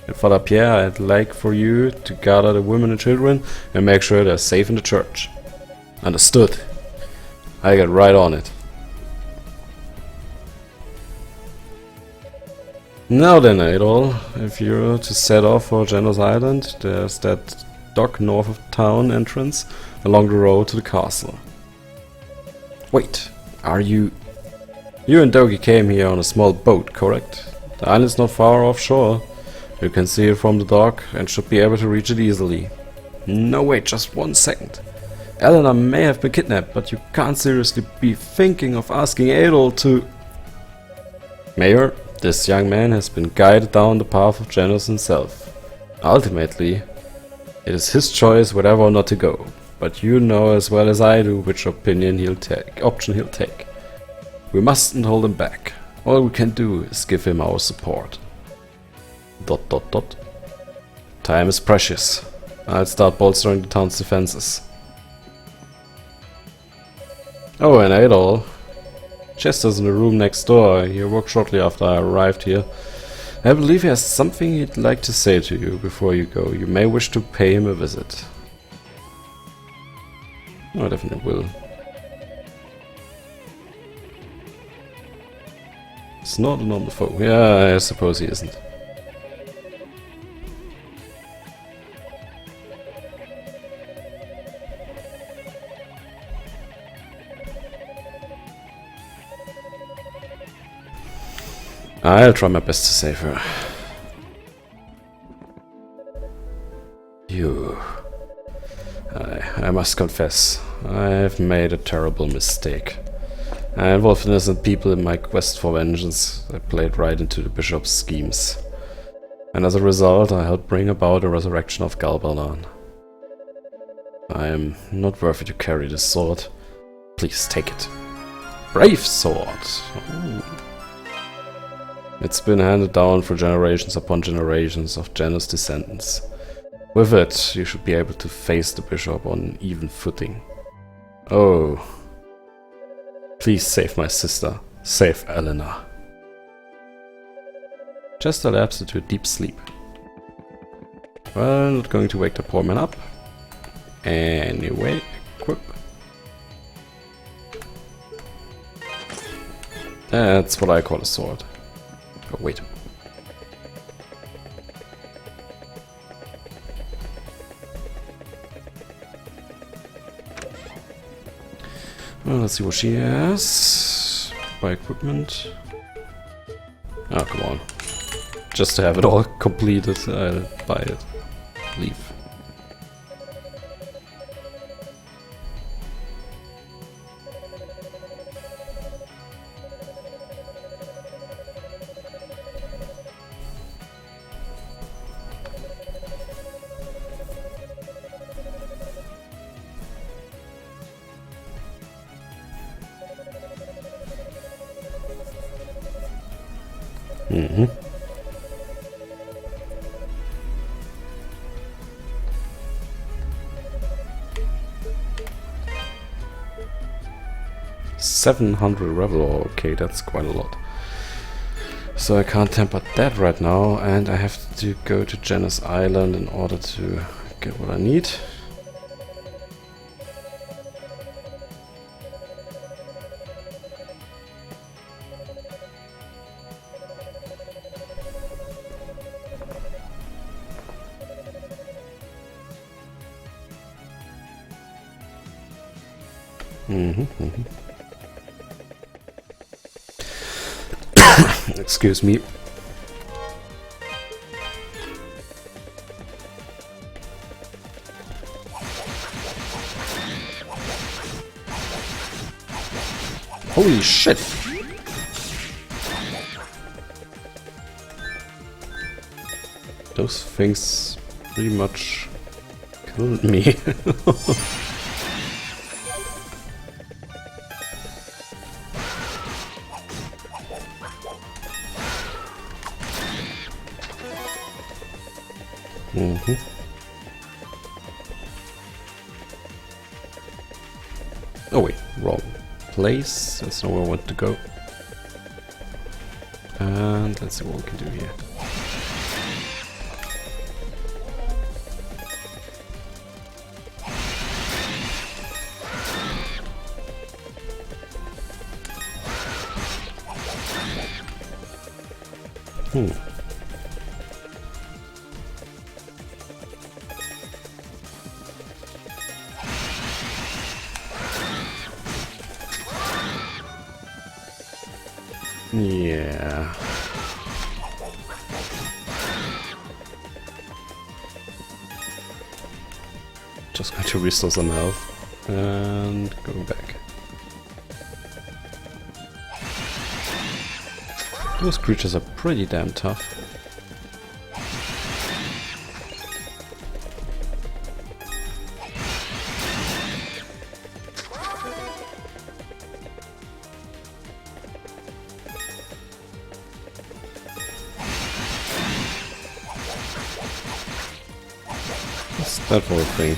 And Father Pierre, I'd like for you to gather the women and children and make sure they're safe in the church. Understood. I get right on it. Now then, Adol, if you're to set off for Janus Island, there's that dock north of town entrance along the road to the castle. Wait, are you... You and Dogi came here on a small boat, correct? The island's not far offshore. You can see it from the dock and should be able to reach it easily. No, wait, just 1 second. Eleanor may have been kidnapped, but you can't seriously be thinking of asking Adol to... Mayor, this young man has been guided down the path of Janus himself. Ultimately, it is his choice whether or not to go, but you know as well as I do which option he'll take. We mustn't hold him back. All we can do is give him our support. ... Time is precious. I'll start bolstering the town's defenses. Oh, and Adol. Chester's in the room next door. He awoke shortly after I arrived here. I believe he has something he'd like to say to you before you go. You may wish to pay him a visit. I definitely will. It's not an on the phone. Yeah, I suppose he isn't. I'll try my best to save her. I must confess, I've made a terrible mistake. I involved innocent people in my quest for vengeance. I played right into the bishop's schemes. And as a result, I helped bring about the resurrection of Galbalan. I am not worthy to carry this sword. Please take it. Brave sword! Ooh. It's been handed down for generations upon generations of Janus descendants. With it, you should be able to face the bishop on an even footing. Oh. Please save my sister. Save Eleanor. Chester lapsed into a deep sleep. Well, not going to wake the poor man up. Anyway, equip. That's what I call a sword. Oh, wait. Well, let's see what she has. Buy equipment. Oh, come on. Just to have it all completed, I'll buy it. Leave. Mm-hmm. $700 revel, okay, that's quite a lot. So I can't temper that right now, and I have to go to Janus Island in order to get what I need. Excuse me. Holy shit! Those things pretty much killed me. Mm-hmm. Oh wait, wrong place. That's not where I want to go. And let's see what we can do here. Yeah. Just going to restore some health and going back. Those creatures are pretty damn tough. What's that for a thing?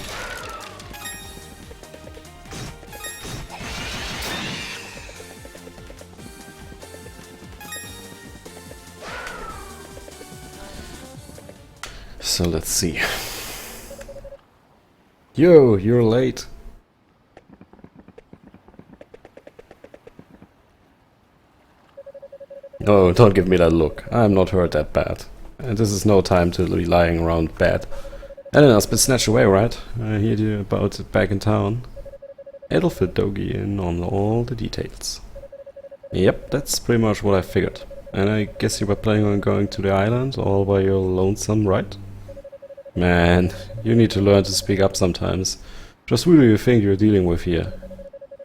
So let's see. Yo, you're late. No, don't give me that look. I'm not hurt that bad. And this is no time to be lying around bad. Eleanor's been snatched away, right? I hear you about it back in town. It'll fit Dogi in on all the details. Yep, that's pretty much what I figured. And I guess you were planning on going to the island all by your lonesome, right? Man, you need to learn to speak up sometimes. Just who do you think you're dealing with here?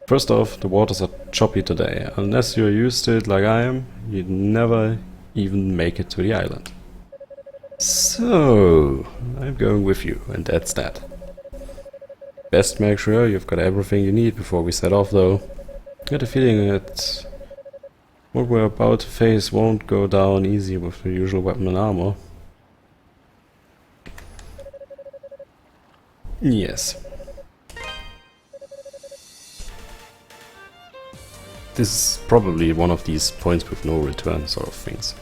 First off, the waters are choppy today. Unless you're used to it like I am, you'd never even make it to the island. So, I'm going with you, and that's that. Best make sure you've got everything you need before we set off, though. I get a feeling that what we're about to face won't go down easy with the usual weapon and armor. Yes. This is probably one of these points with no return sort of things.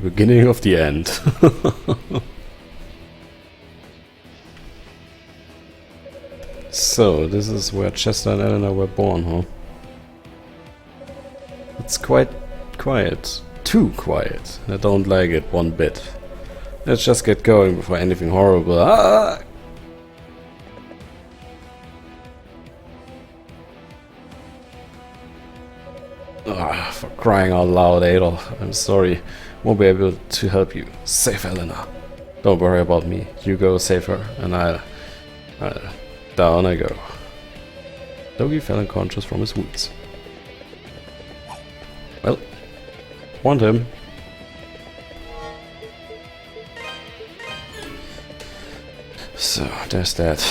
Beginning of the end. So, this is where Chester and Eleanor were born, huh? It's quite quiet. Too quiet. I don't like it one bit. Let's just get going before anything horrible. Ah! Ah, for crying out loud, Adol. I'm sorry. Won't be able to help you. Save Eleanor. Don't worry about me. You go save her, and I'll down I go. Logie fell unconscious from his wounds. Well, want him. So, there's that.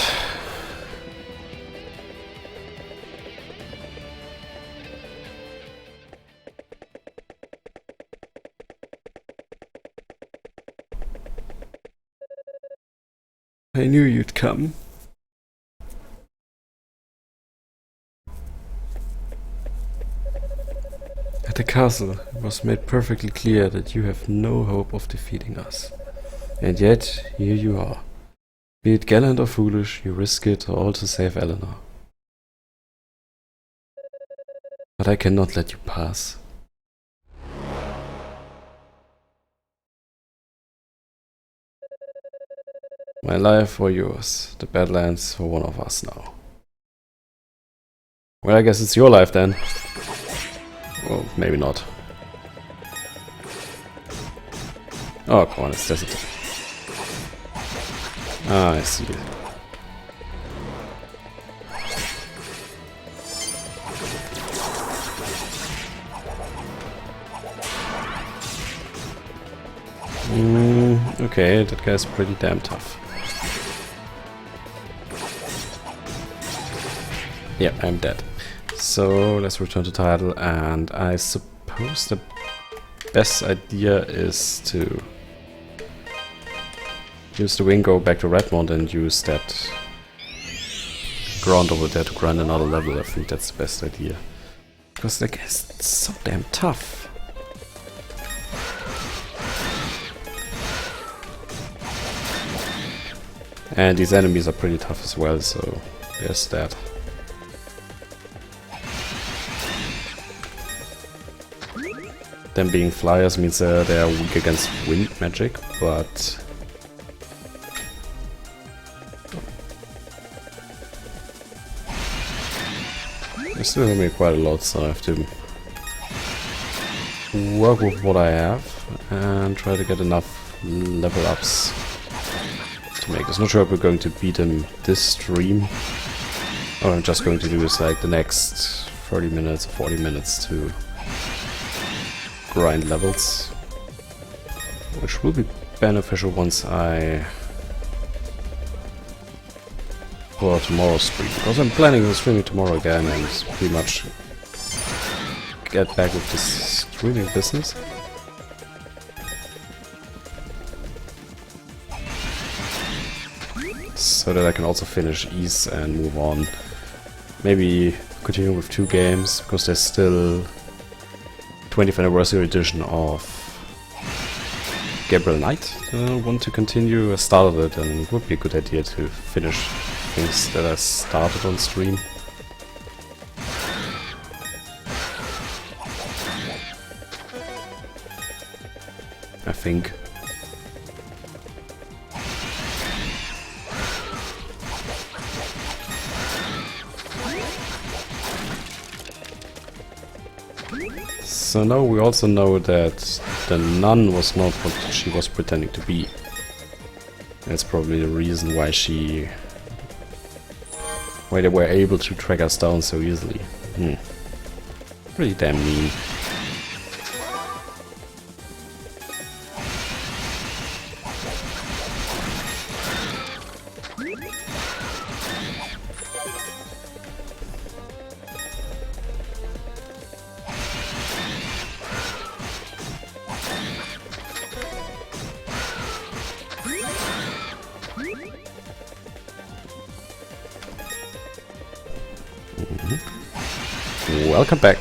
I knew you'd come. At the castle, it was made perfectly clear that you have no hope of defeating us. And yet, here you are. Be it gallant or foolish, you risk it all to save Eleanor. But I cannot let you pass. My life for yours, the Badlands for one of us now. Well, I guess it's your life then. Well, maybe not. Oh, come on, it's desert. Ah, I see it. Okay, that guy's pretty damn tough. Yeah, I'm dead. So let's return to title, and I suppose the best idea is to use the wing, go back to Redmond and use that ground over there to grind another level. I think that's the best idea. Because that guy's so damn tough. And these enemies are pretty tough as well, so there's that. Them being flyers means they are weak against wind magic, but they still have me quite a lot, so I have to work with what I have and try to get enough level ups to make this. Not sure if we're going to beat him this stream, or I'm just going to do this like the next 30 minutes or 40 minutes to grind levels, which will be beneficial once I for tomorrow's stream, because I'm planning on streaming tomorrow again and pretty much get back with this streaming business. So that I can also finish East and move on. Maybe continue with 2 games, because there's still 20th anniversary edition of Gabriel Knight. I want to continue. I started it, and it would be a good idea to finish things that I started on stream. I think. So now we also know that the nun was not what she was pretending to be. That's probably the reason why they were able to track us down so easily. Pretty damn mean. Welcome back,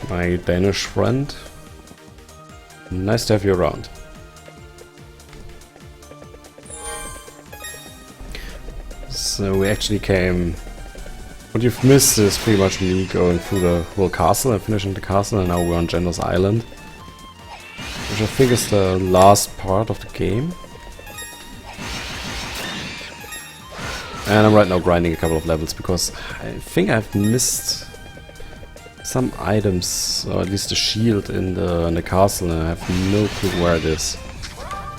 my Danish friend. Nice to have you around. So we actually came... What you've missed is pretty much me going through the whole castle and finishing the castle, and now we're on Jender's Island. Which I think is the last part of the game. And I'm right now grinding a couple of levels because I think I've missed some items, or at least a shield in the castle, and I have no clue where it is.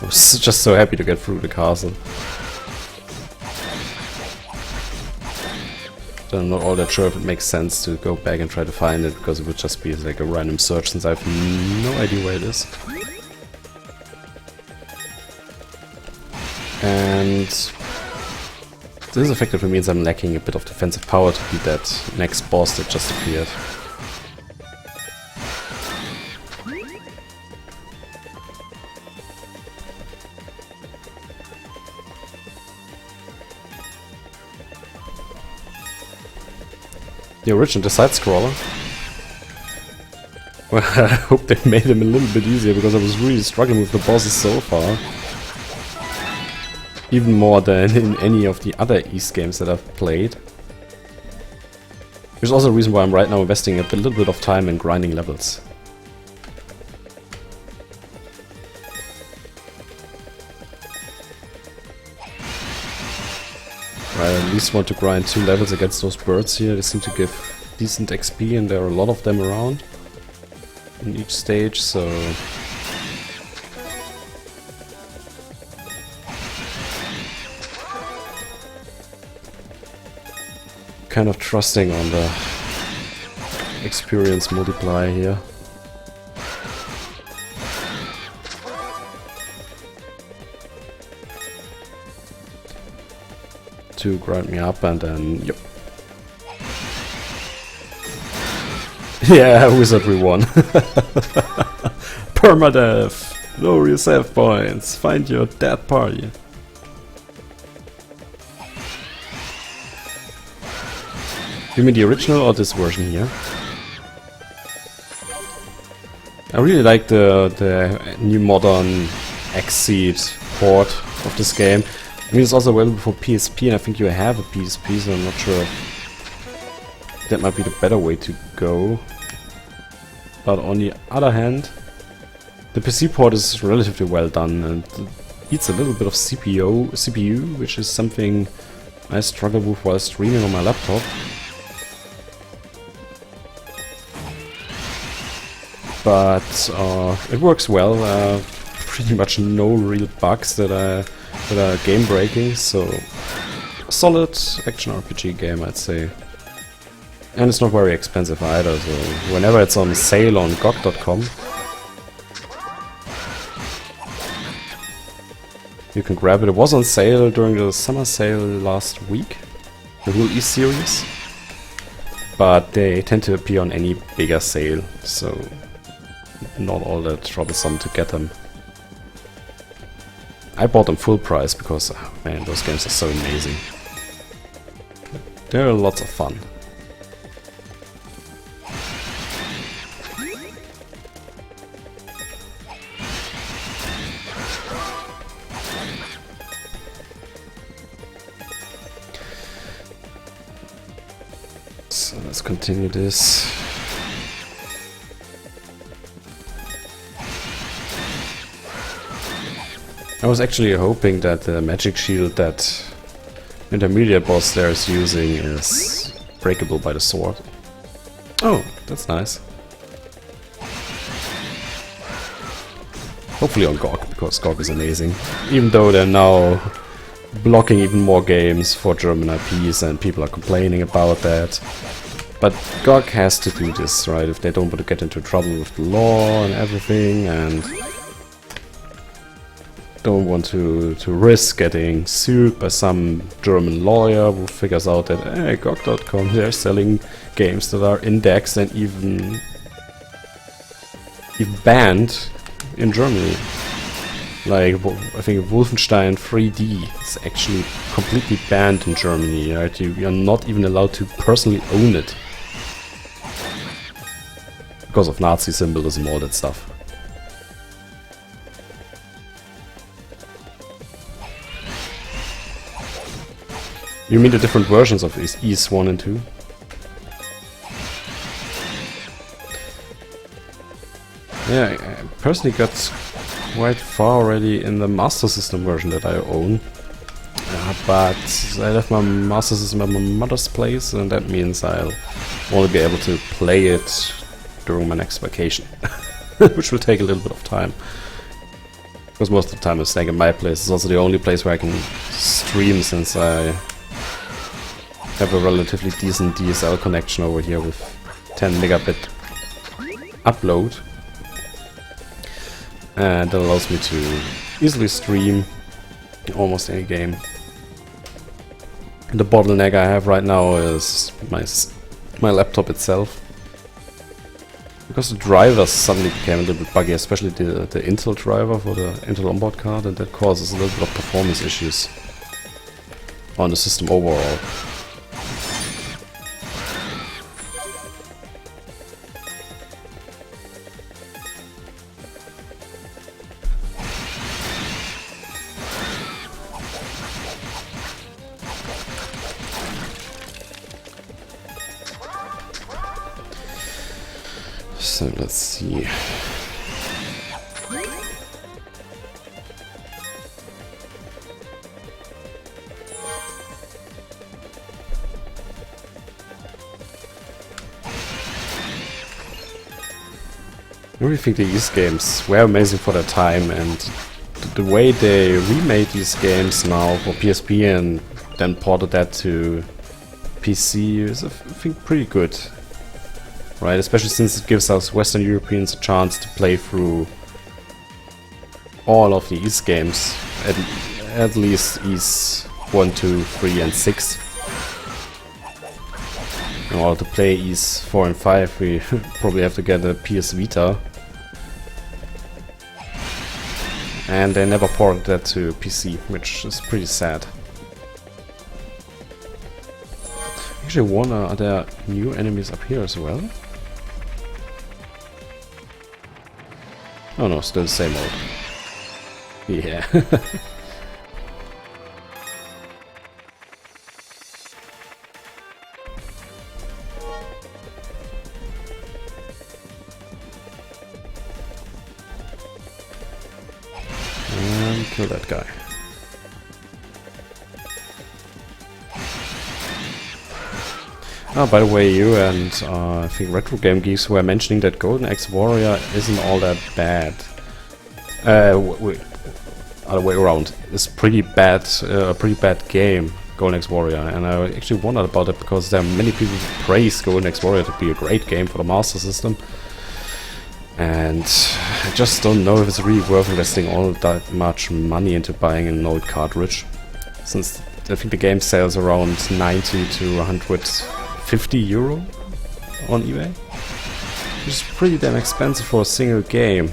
I was just so happy to get through the castle. So I'm not all that sure if it makes sense to go back and try to find it, because it would just be like a random search since I have no idea where it is. And this effectively means I'm lacking a bit of defensive power to beat that next boss that just appeared. The original, the side-scroller. Well, I hope they made him a little bit easier, because I was really struggling with the bosses so far. Even more than in any of the other East games that I've played. Which is also a reason why I'm right now investing a little bit of time in grinding levels. I at least want to grind 2 levels against those birds here. They seem to give decent XP, and there are a lot of them around in each stage, so... kind of trusting on the experience multiplier here. To grind me up, and then yep. Yeah, Wizardry won. Permadeath! Lower your save points, find your dead party. You mean the original or this version here? I really like the new modern Xseed port of this game. I mean, it's also available for PSP, and I think you have a PSP, so I'm not sure if that might be the better way to go. But on the other hand, the PC port is relatively well done, and it eats a little bit of CPU, which is something I struggle with while streaming on my laptop. But it works well. Pretty much no real bugs that are game breaking, so solid action RPG game, I'd say. And it's not very expensive either, so whenever it's on sale on GOG.com, you can grab it. It was on sale during the summer sale last week, the whole East series, but they tend to appear on any bigger sale, so not all that troublesome to get them. I bought them full price because, man, those games are so amazing. They're lots of fun. So let's continue this. I was actually hoping that the magic shield that intermediate boss there is using is breakable by the sword. Oh, that's nice. Hopefully on GOG, because GOG is amazing. Even though they're now blocking even more games for German IPs and people are complaining about that. But GOG has to do this, right? If they don't want to get into trouble with the law and everything, and don't want to risk getting sued by some German lawyer who figures out that, hey, GOG.com, they're selling games that are indexed and even banned in Germany. Like, I think Wolfenstein 3D is actually completely banned in Germany, right? You are not even allowed to personally own it. Because of Nazi symbolism, all that stuff. You mean the different versions of Ys 1 and 2? Yeah, I personally got quite far already in the Master System version that I own. But I left my Master System at my mother's place, and that means I'll only be able to play it during my next vacation. Which will take a little bit of time. Because most of the time I'm staying at my place. It's also the only place where I can stream, since I have a relatively decent DSL connection over here with 10 megabit upload. And that allows me to easily stream almost any game. The bottleneck I have right now is my laptop itself. Because the drivers suddenly became a little bit buggy, especially the Intel driver for the Intel onboard card, and that causes a little bit of performance issues on the system overall. So let's see. I really think these games were amazing for their time, and the way they remade these games now for PSP and then ported that to PC is, I think, pretty good. Right, especially since it gives us Western Europeans a chance to play through all of the Ys games, at least Ys 1, 2, 3 and 6. In order to play Ys 4 and 5 we probably have to get a PS Vita. And they never ported that to PC, which is pretty sad. Actually, are there new enemies up here as well? Oh no, still the same old. Yeah. And kill that guy. Oh, by the way, you and I think Retro Game Geeks were mentioning that Golden Axe Warrior isn't all that bad. Other way around. It's pretty bad, a pretty bad game, Golden Axe Warrior, and I actually wondered about it because there are many people who praise Golden Axe Warrior to be a great game for the Master System. And I just don't know if it's really worth investing all that much money into buying an old cartridge, since I think the game sells around 90 to 150 euro on eBay, which is pretty damn expensive for a single game.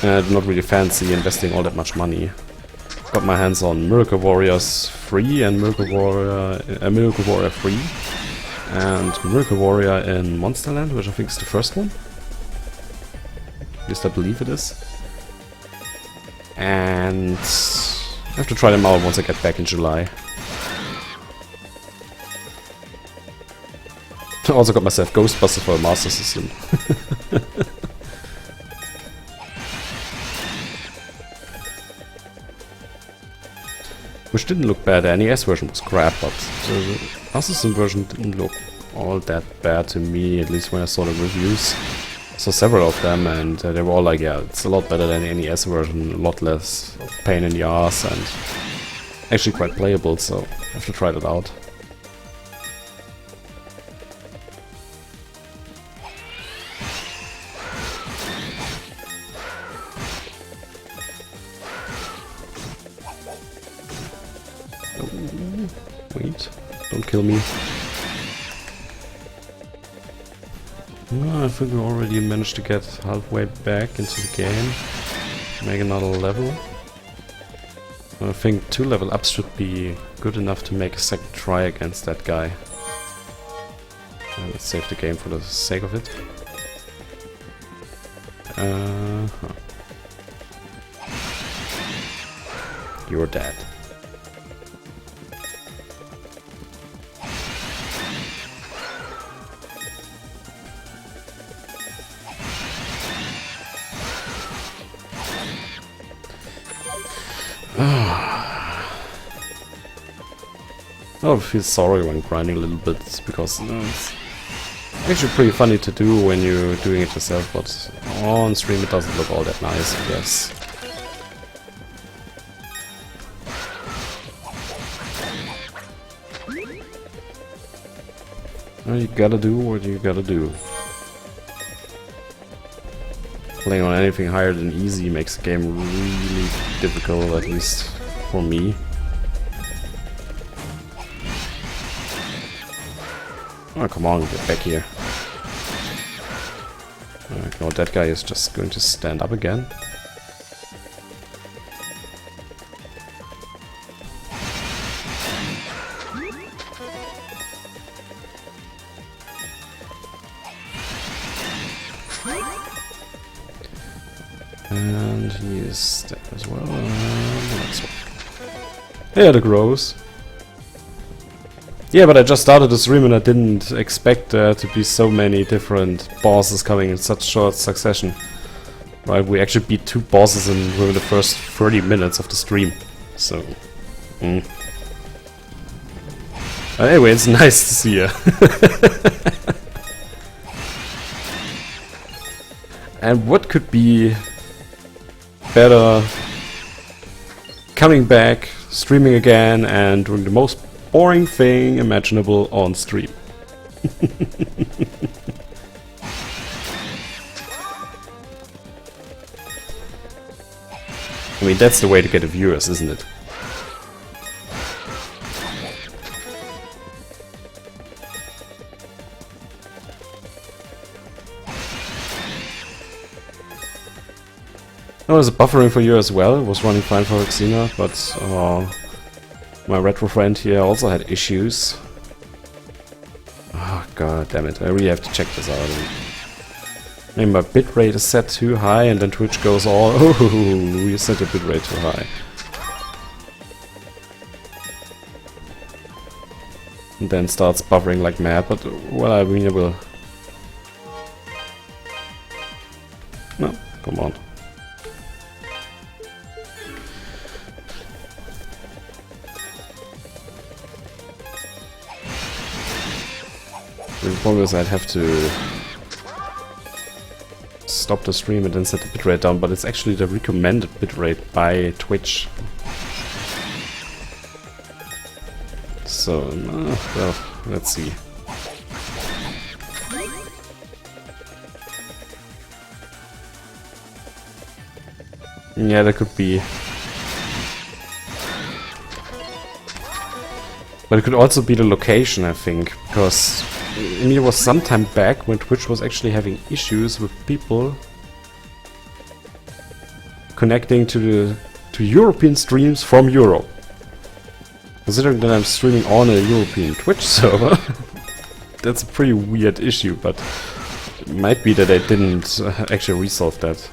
And I do not really fancy investing all that much money. Got my hands on Miracle Warriors 3 and Miracle Warrior 3 and Miracle Warrior in Monsterland, which I think is the first one. At least I believe it is. And I have to try them out once I get back in July. I also got myself Ghostbusters for the Master System. Which didn't look bad. The NES version was crap, but the Master System version didn't look all that bad to me, at least when I saw the reviews. I saw several of them, and they were all like, yeah, it's a lot better than the NES version, a lot less pain in the ass, and actually quite playable, so I have to try that out. Wait, don't kill me. I think we already managed to get halfway back into the game. Make another level. I think 2 level ups should be good enough to make a second try against that guy. Let's save the game for the sake of it. You're dead. I feel sorry when grinding a little bit, because it's actually pretty funny to do when you're doing it yourself, but on stream it doesn't look all that nice, I guess. Well, you gotta do what you gotta do. Playing on anything higher than easy makes the game really difficult, at least for me. Oh, come on, get back here. No, that guy is just going to stand up again. And he is dead as well. And the next one. Yeah, the grows. Yeah, but I just started the stream and I didn't expect there to be so many different bosses coming in such short succession. Right, we actually beat 2 bosses within the first 30 minutes of the stream. So, anyway, it's nice to see you. And what could be better coming back, streaming again, and doing the most boring thing imaginable on stream. I mean, that's the way to get the viewers, isn't it? Oh, there's a buffering for you as well. It was running fine for Felghana, but my retro friend here also had issues. Oh god damn it, I really have to check this out. Maybe my bitrate is set too high and then Twitch goes all, oh, you set your bitrate too high. And then starts buffering like mad, but well, I mean, it will... No, come on. The problem is I'd have to stop the stream and then set the bitrate down, but it's actually the recommended bitrate by Twitch. So, well, let's see. Yeah, that could be. But it could also be the location, I think, because I mean, it was some time back when Twitch was actually having issues with people connecting to European streams from Europe. Considering that I'm streaming on a European Twitch server, that's a pretty weird issue, but it might be that I didn't actually resolve that.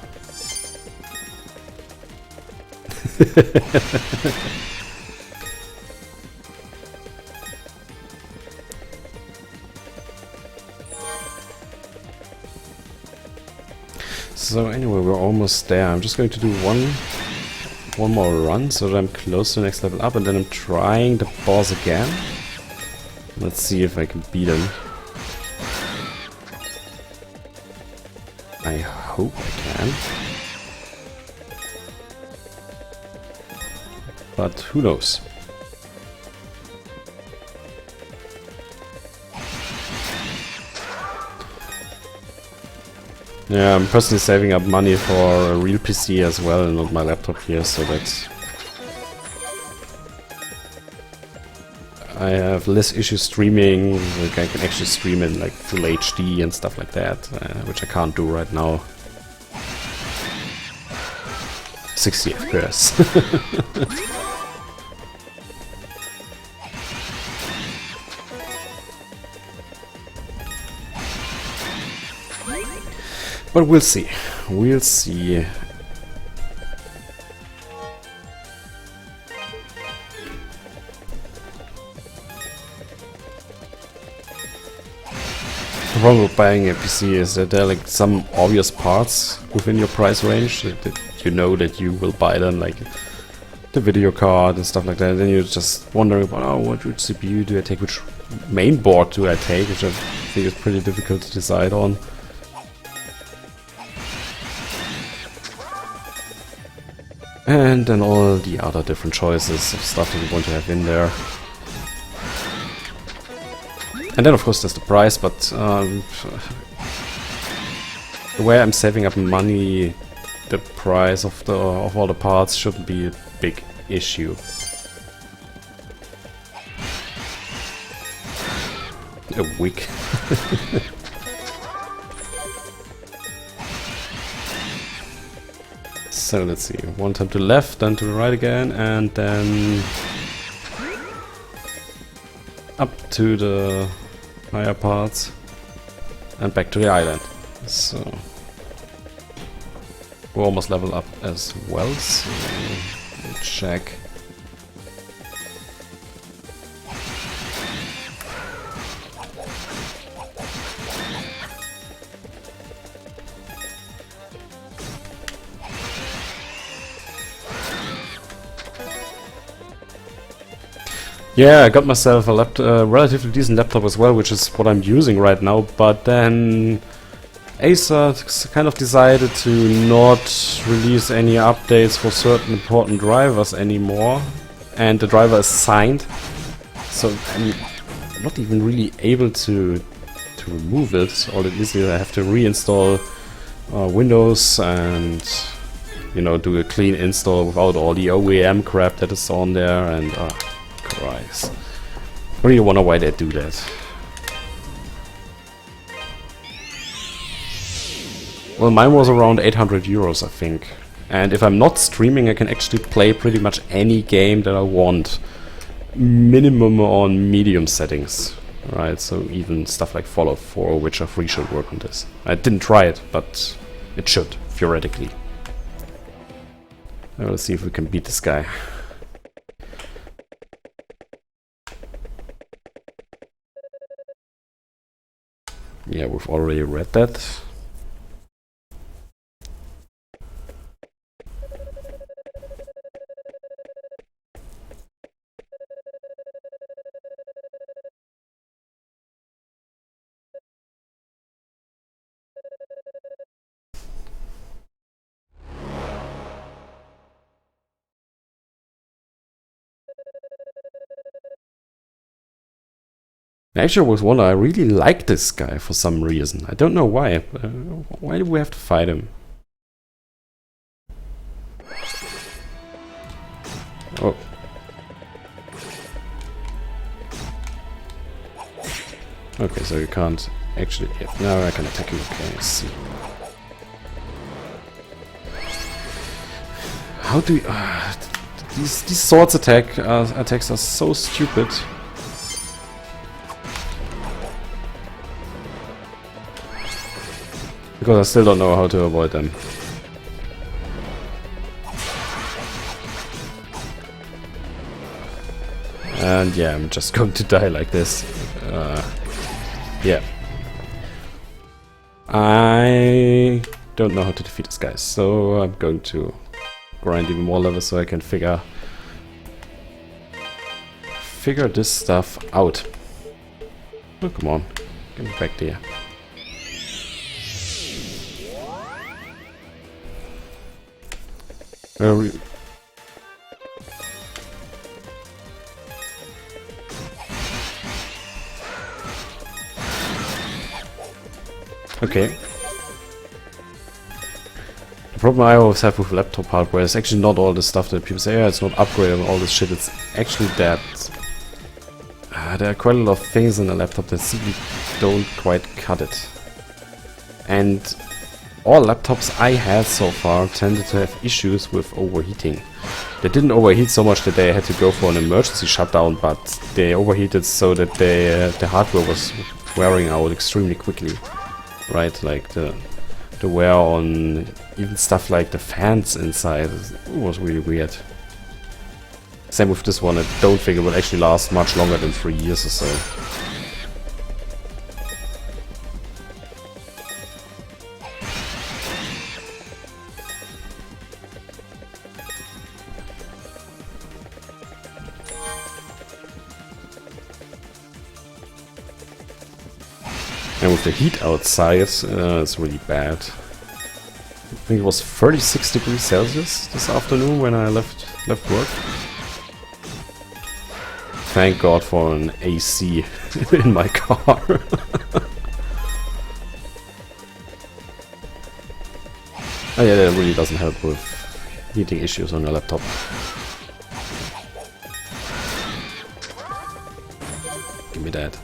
So anyway, we're almost there. I'm just going to do one more run so that I'm close to the next level up, and then I'm trying the boss again. Let's see if I can beat him. I hope I can. But who knows? Yeah, I'm personally saving up money for a real PC as well, and not my laptop here, so that I have less issues streaming. Like I can actually stream in like full HD and stuff like that, which I can't do right now. 60 FPS. But we'll see. We'll see. The problem with buying a PC is that there are like some obvious parts within your price range that you know that you will buy them, like the video card and stuff like that. And then you're just wondering about, oh, which CPU do I take, which main board do I take, which I think is pretty difficult to decide on. And then all the other different choices of stuff that you want to have in there. And then of course there's the price, but the way I'm saving up money, the price of all the parts shouldn't be a big issue. A week. So let's see, one time to the left, then to the right again, and then up to the higher parts and back to the island. So we're almost level up as well, so we'll check. Yeah, I got myself a relatively decent laptop as well, which is what I'm using right now, but then Acer kind of decided to not release any updates for certain important drivers anymore, and the driver is signed, so I'm not even really able to remove it. All it is I have to reinstall Windows and, you know, do a clean install without all the OEM crap that is on there, and Christ. I really wonder why they do that. Well, mine was around 800 euros, I think. And if I'm not streaming, I can actually play pretty much any game that I want. Minimum on medium settings. Right, so even stuff like Fallout 4, Witcher 3 should work on this. I didn't try it, but it should, theoretically. Now let's see if we can beat this guy. Yeah, we've already read that. Actually, I was wondering, I really like this guy for some reason. I don't know why. Why do we have to fight him? Oh. Okay, so you can't actually... Now I can attack you. Okay, I see. How do you... these swords attacks are so stupid. Because I still don't know how to avoid them. And yeah, I'm just going to die like this. Yeah. I don't know how to defeat this guy, so I'm going to grind even more levels so I can figure this stuff out. Oh, come on. Get me back there. Okay. The problem I always have with laptop hardware is actually not all the stuff that people say, yeah, it's not upgraded and all this shit. It's actually that there are quite a lot of things in the laptop that simply don't quite cut it. And all laptops I had so far tended to have issues with overheating. They didn't overheat so much that they had to go for an emergency shutdown, but they overheated so that the hardware was wearing out extremely quickly. Right, like the wear on even stuff like the fans inside was really weird. Same with this one, I don't think it will actually last much longer than 3 years or so. And with the heat outside, it's really bad. I think it was 36 degrees Celsius this afternoon when I left work. Thank God for an AC in my car. Oh yeah, that really doesn't help with heating issues on your laptop. Give me that.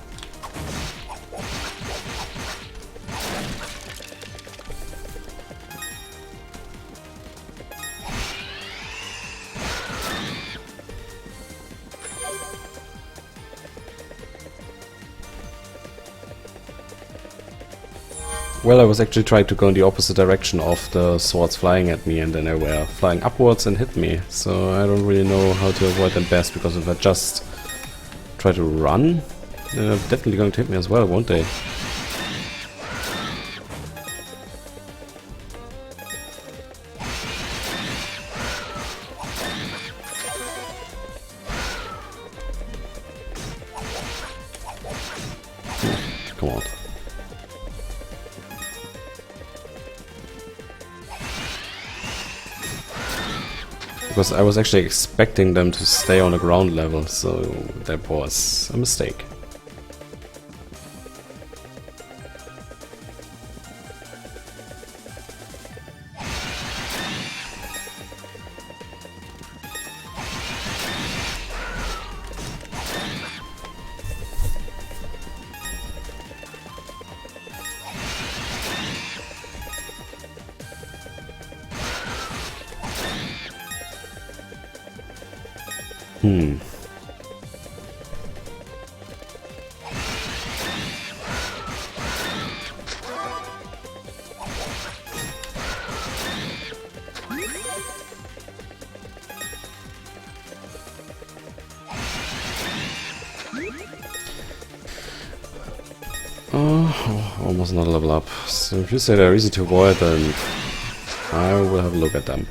Well, I was actually trying to go in the opposite direction of the swords flying at me, and then they were flying upwards and hit me. So I don't really know how to avoid them best, because if I just try to run, they're definitely going to hit me as well, won't they? Come on. Because I was actually expecting them to stay on the ground level, so that was a mistake. Oh, almost not level up. So if you say they're easy to avoid, then I will have a look at them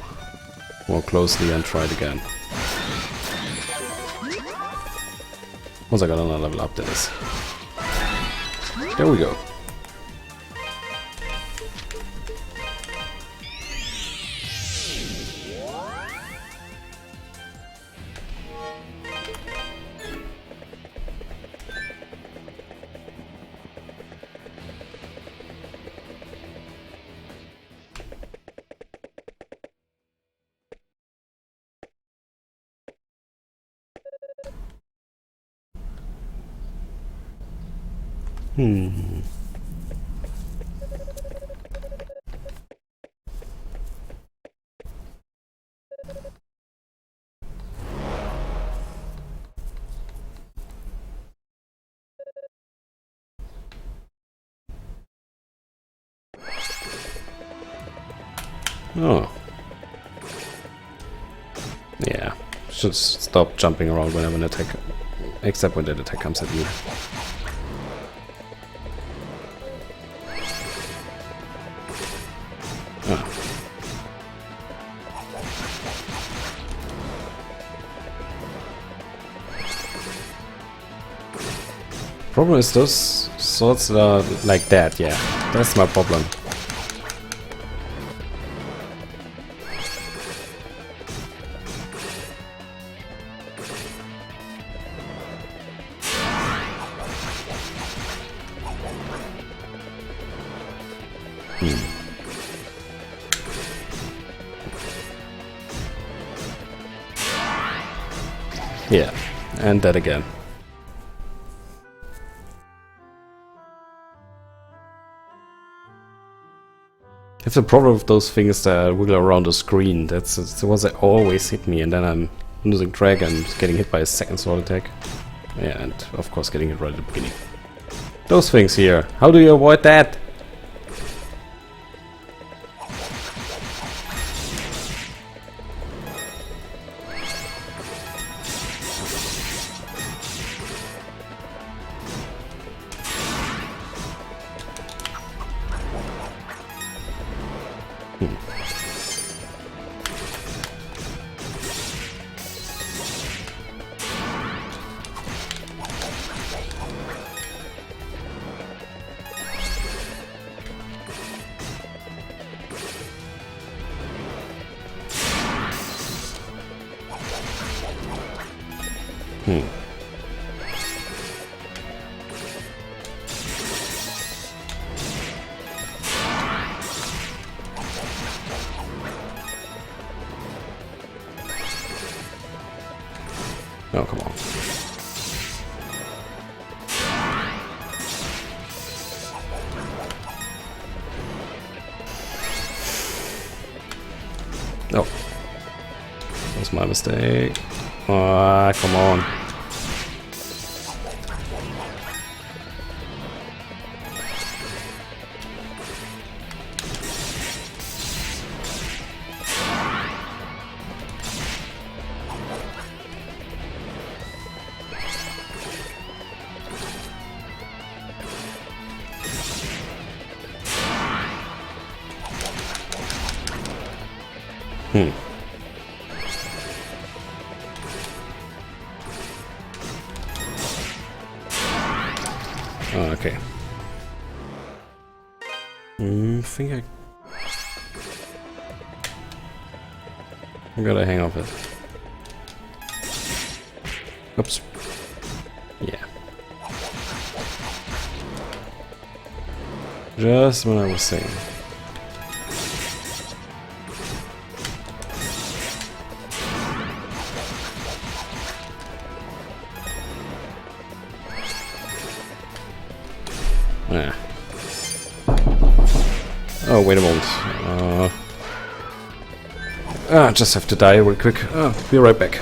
more closely and try it again. Once I got another level up, that is. There we go. Oh. Yeah. Should stop jumping around whenever an attack... except when that attack comes at me. Ah. Problem is those swords are like that, yeah. That's my problem. Yeah, and that again. It's the problem with those things that wiggle around the screen. That's the ones that always hit me, and then I'm losing track and getting hit by a second sword attack. Yeah, and of course getting hit right at the beginning. Those things here. How do you avoid that? Oh, come on. Oh. That was my mistake. Ah, come on. Oh, okay. I think I gotta hang off it. Oops. Yeah. Just what I was saying. Yeah. Oh, wait a moment. I just have to die real quick. Be right back.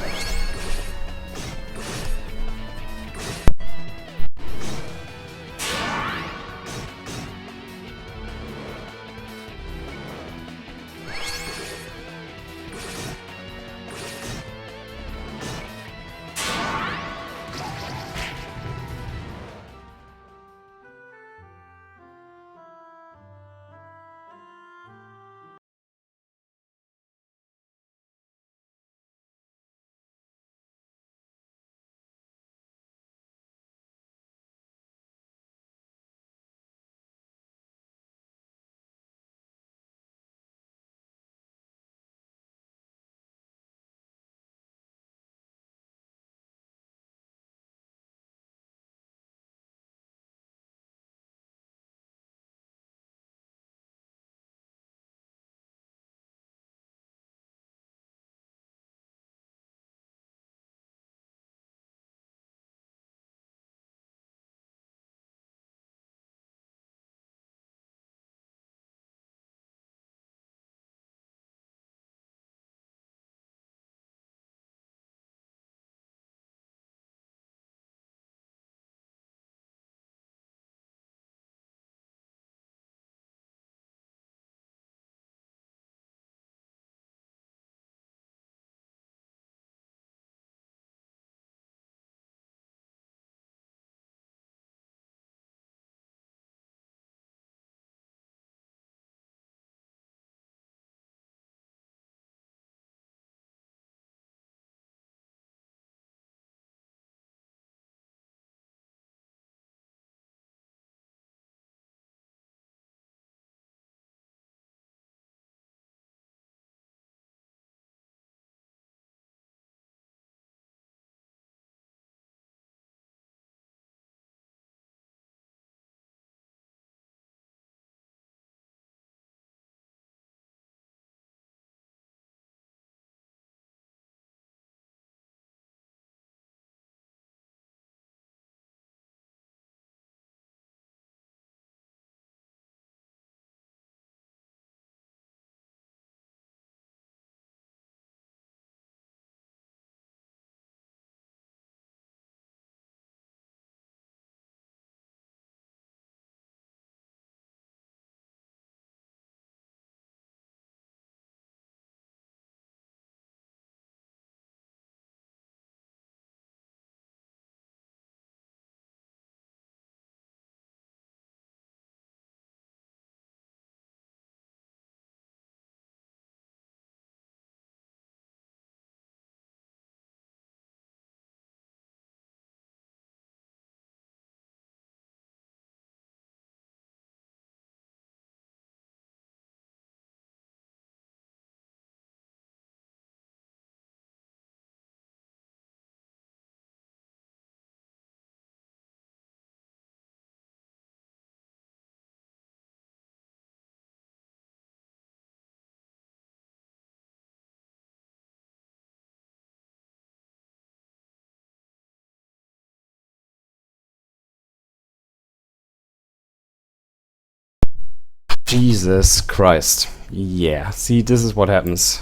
Jesus Christ. Yeah, see, this is what happens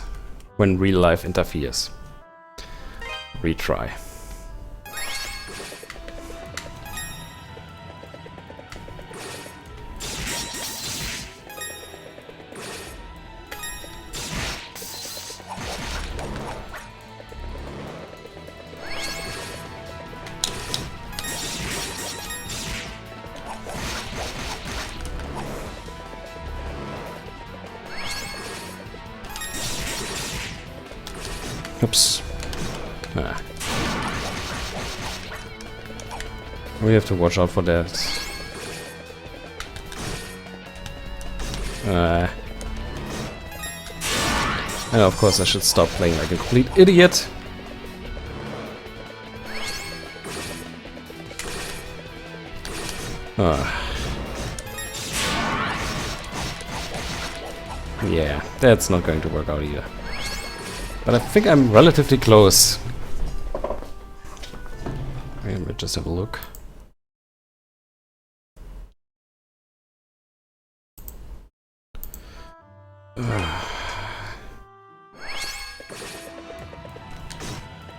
when real life interferes. Retry. Oops. Ah. We have to watch out for that. And of course I should stop playing like a complete idiot. Yeah, that's not going to work out either. But I think I'm relatively close. Let me just have a look.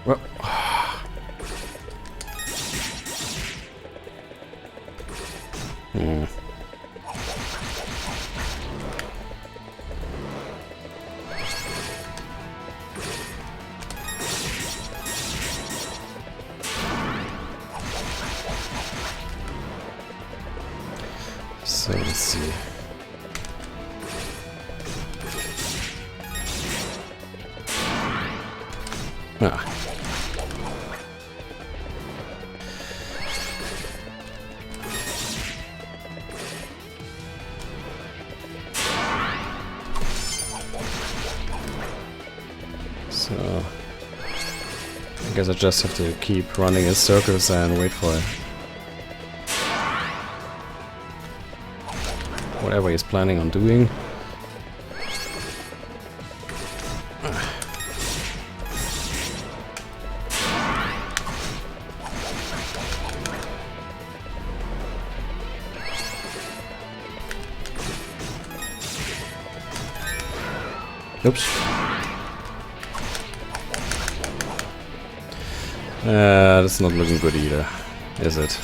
Well. So let's see. Ah. So I guess I just have to keep running in circles and wait for it. Whatever he's planning on doing. Oops. That's not looking good either, is it?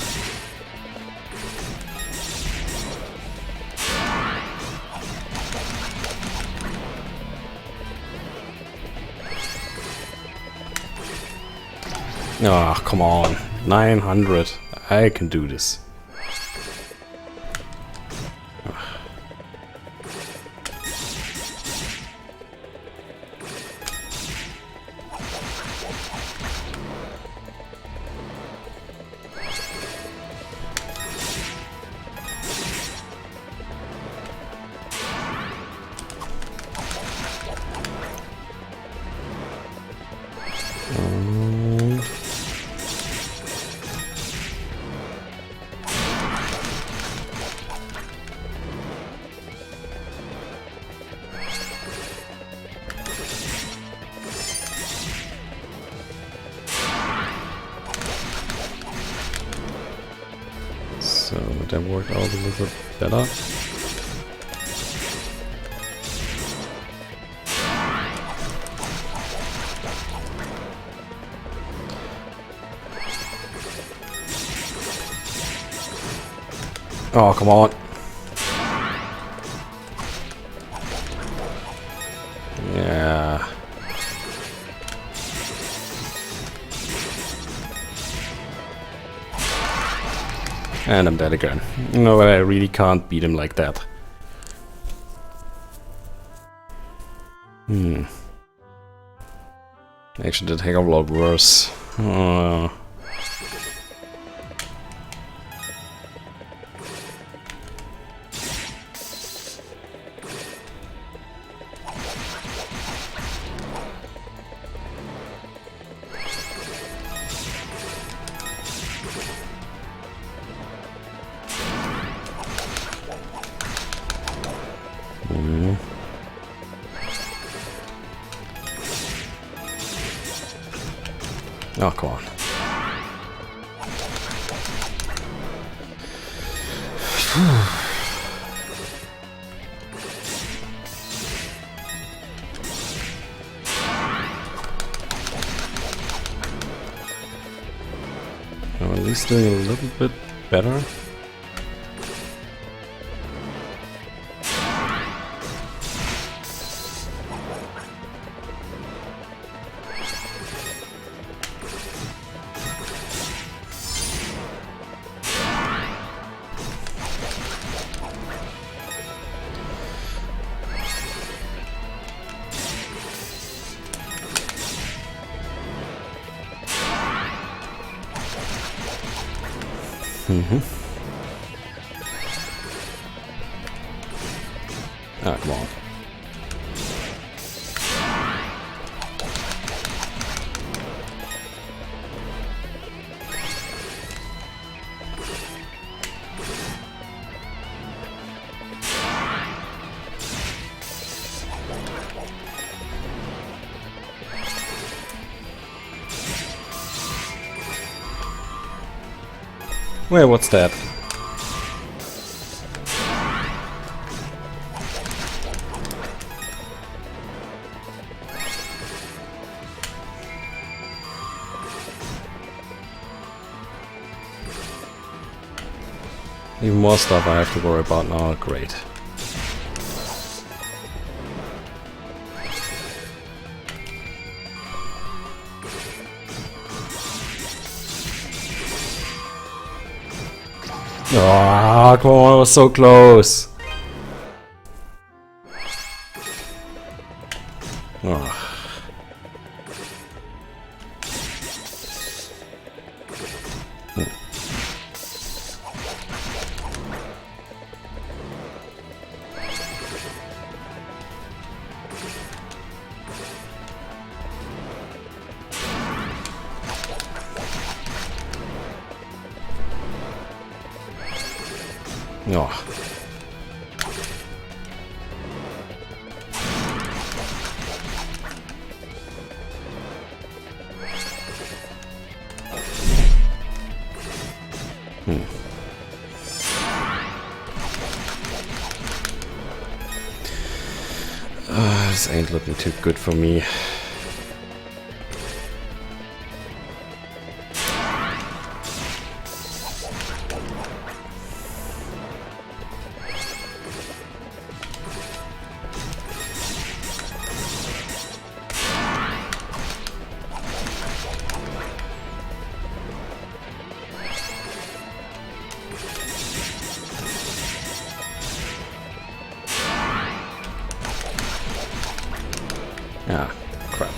Oh, come on. 900. I can do this. So that worked out a little bit better. Oh, come on. Yeah. And I'm dead again. No, I really can't beat him like that. Actually did a heck of a lot worse. Oh, come on. least doing a little bit better. Ah, come on. Wait, what's that? Even more stuff I have to worry about now. Great. Oh, come on, I was so close. Oh. Oh. This ain't looking too good for me. Ah, crap.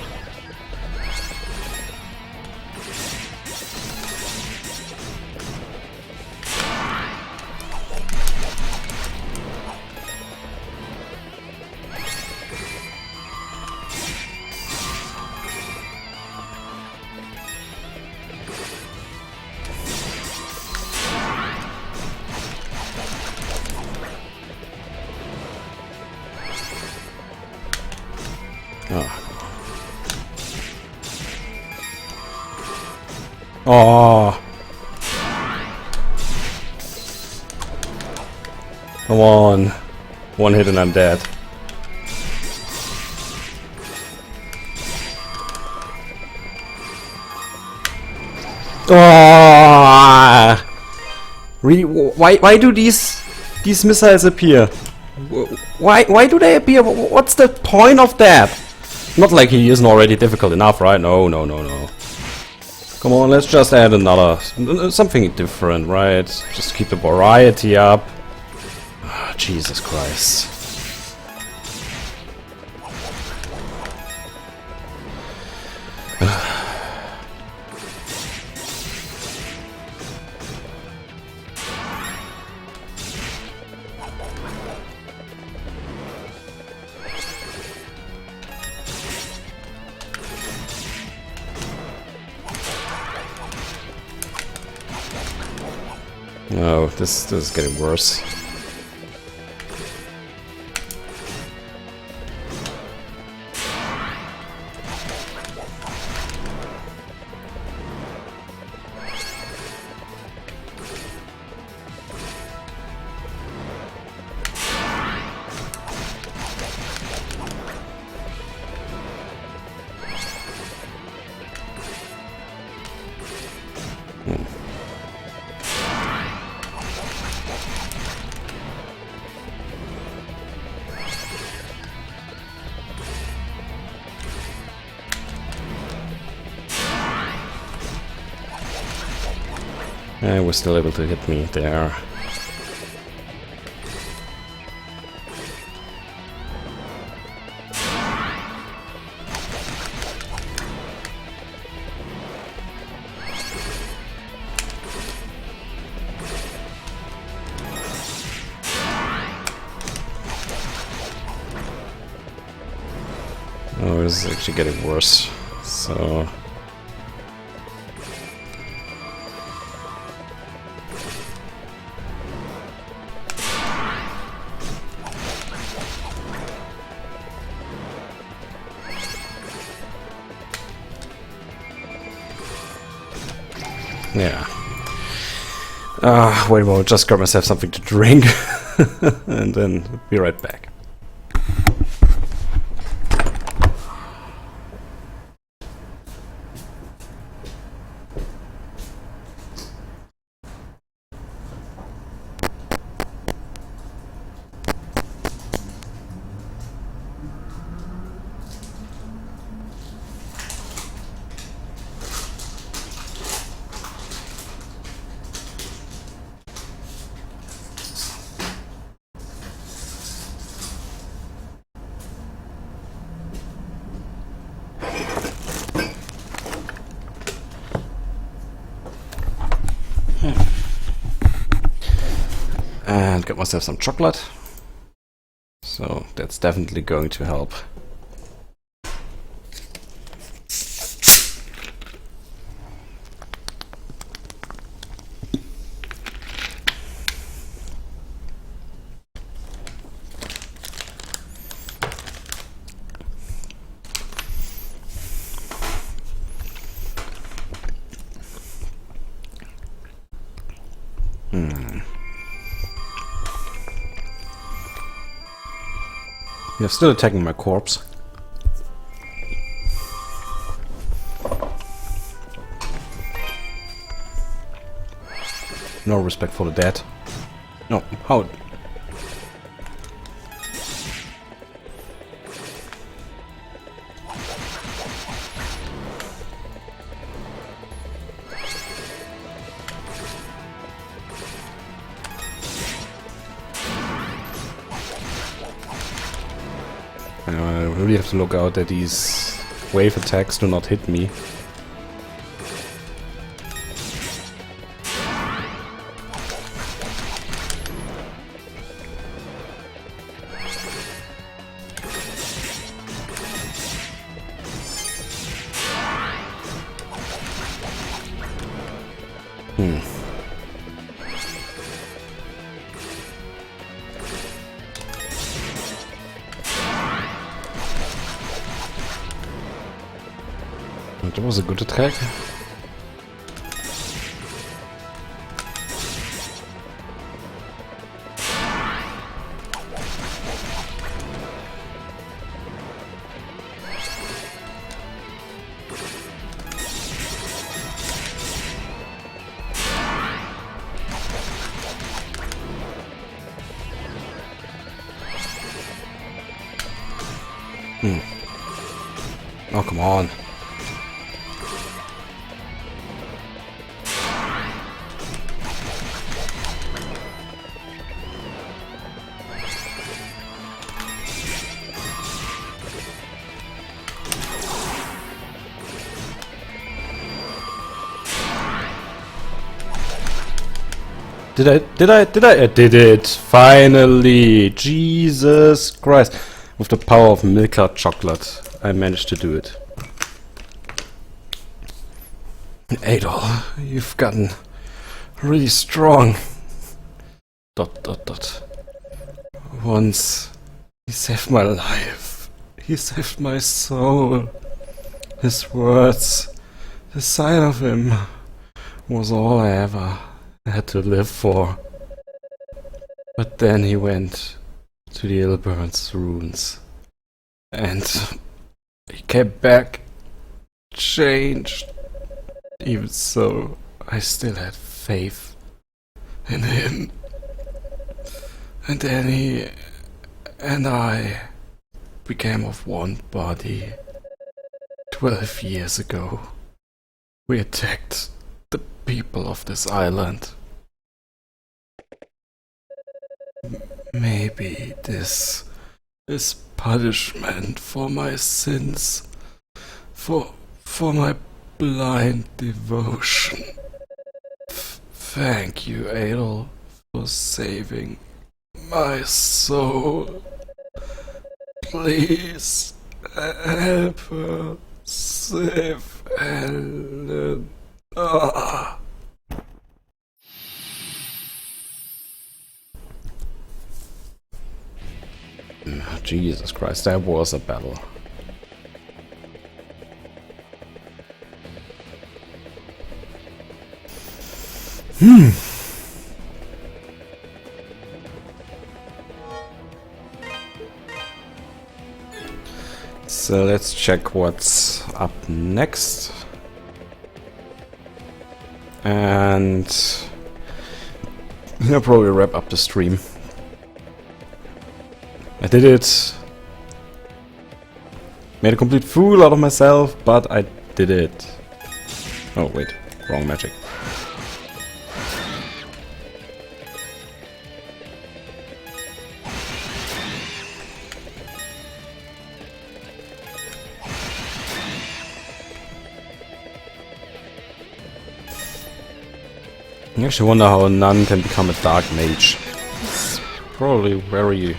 Oh. Come on. One hit and I'm dead. Oh. Really? Why do these missiles appear? Why do they appear? What's the point of that? Not like he isn't already difficult enough, right? No. Come on, let's just add another, something different, right? Just keep the variety up. Oh, Jesus Christ. No, this is getting worse. And we're still able to hit me there. Oh, this is actually getting worse. So... yeah. Wait a moment, just grab myself something to drink and then be right back. And get myself some chocolate. So that's definitely going to help. You're still attacking my corpse. No respect for the dead. No, how? I really have to look out that these wave attacks do not hit me. That was a good attack. Oh, come on. I did it! Finally! Jesus Christ! With the power of Milka chocolate, I managed to do it. Adol, you've gotten really strong. ... Once, he saved my life. He saved my soul. His words, the sight of him, was all I ever had to live for. But then he went to the Ilburn's ruins, and he came back changed. Even so, I still had faith in him. And then he and I became of one body. 12 years ago, we attacked the people of this island. Maybe this is punishment for my sins, for my blind devotion. Thank you, Adel, for saving my soul. Please help her save Helen. Ah. Jesus Christ, that was a battle. So let's check what's up next. And I'll probably wrap up the stream. I did it. Made a complete fool out of myself, but I did it. Oh wait, wrong magic. I actually wonder how a nun can become a dark mage. It's probably very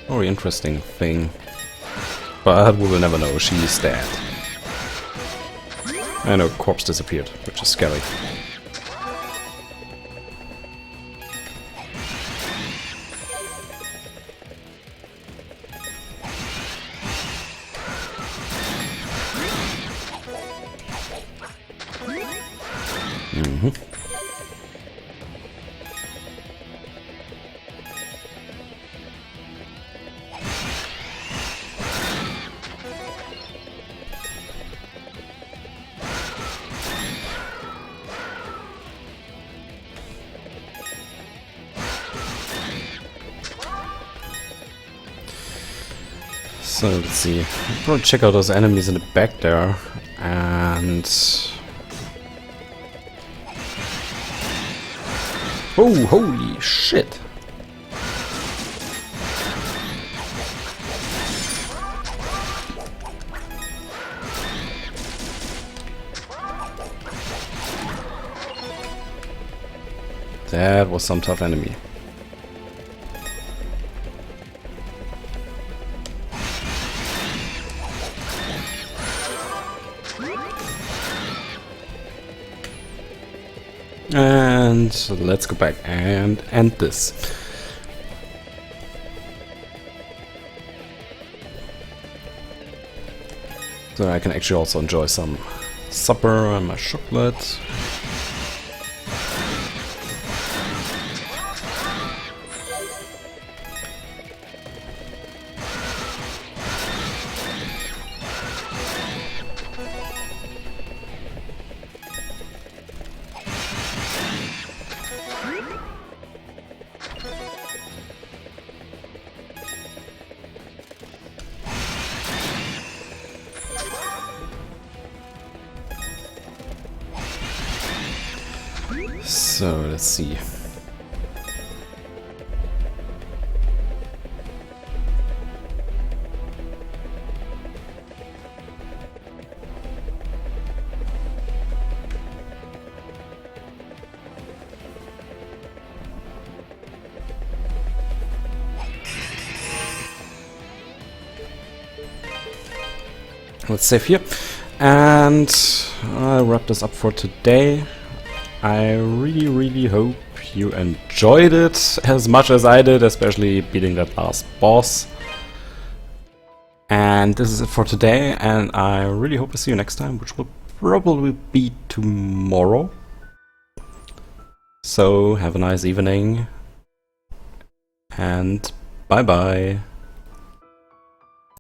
interesting thing. But we will never know, she is dead. And her corpse disappeared, which is scary. So let's see. I'll probably check out those enemies in the back there, and oh, holy shit! That was some tough enemy. And let's go back and end this. So I can actually also enjoy some supper and my chocolate. So let's see. Let's save here, and I'll wrap this up for today. I really hope you enjoyed it as much as I did, especially beating that last boss. And this is it for today, and I really hope to see you next time, which will probably be tomorrow. So have a nice evening, and bye bye.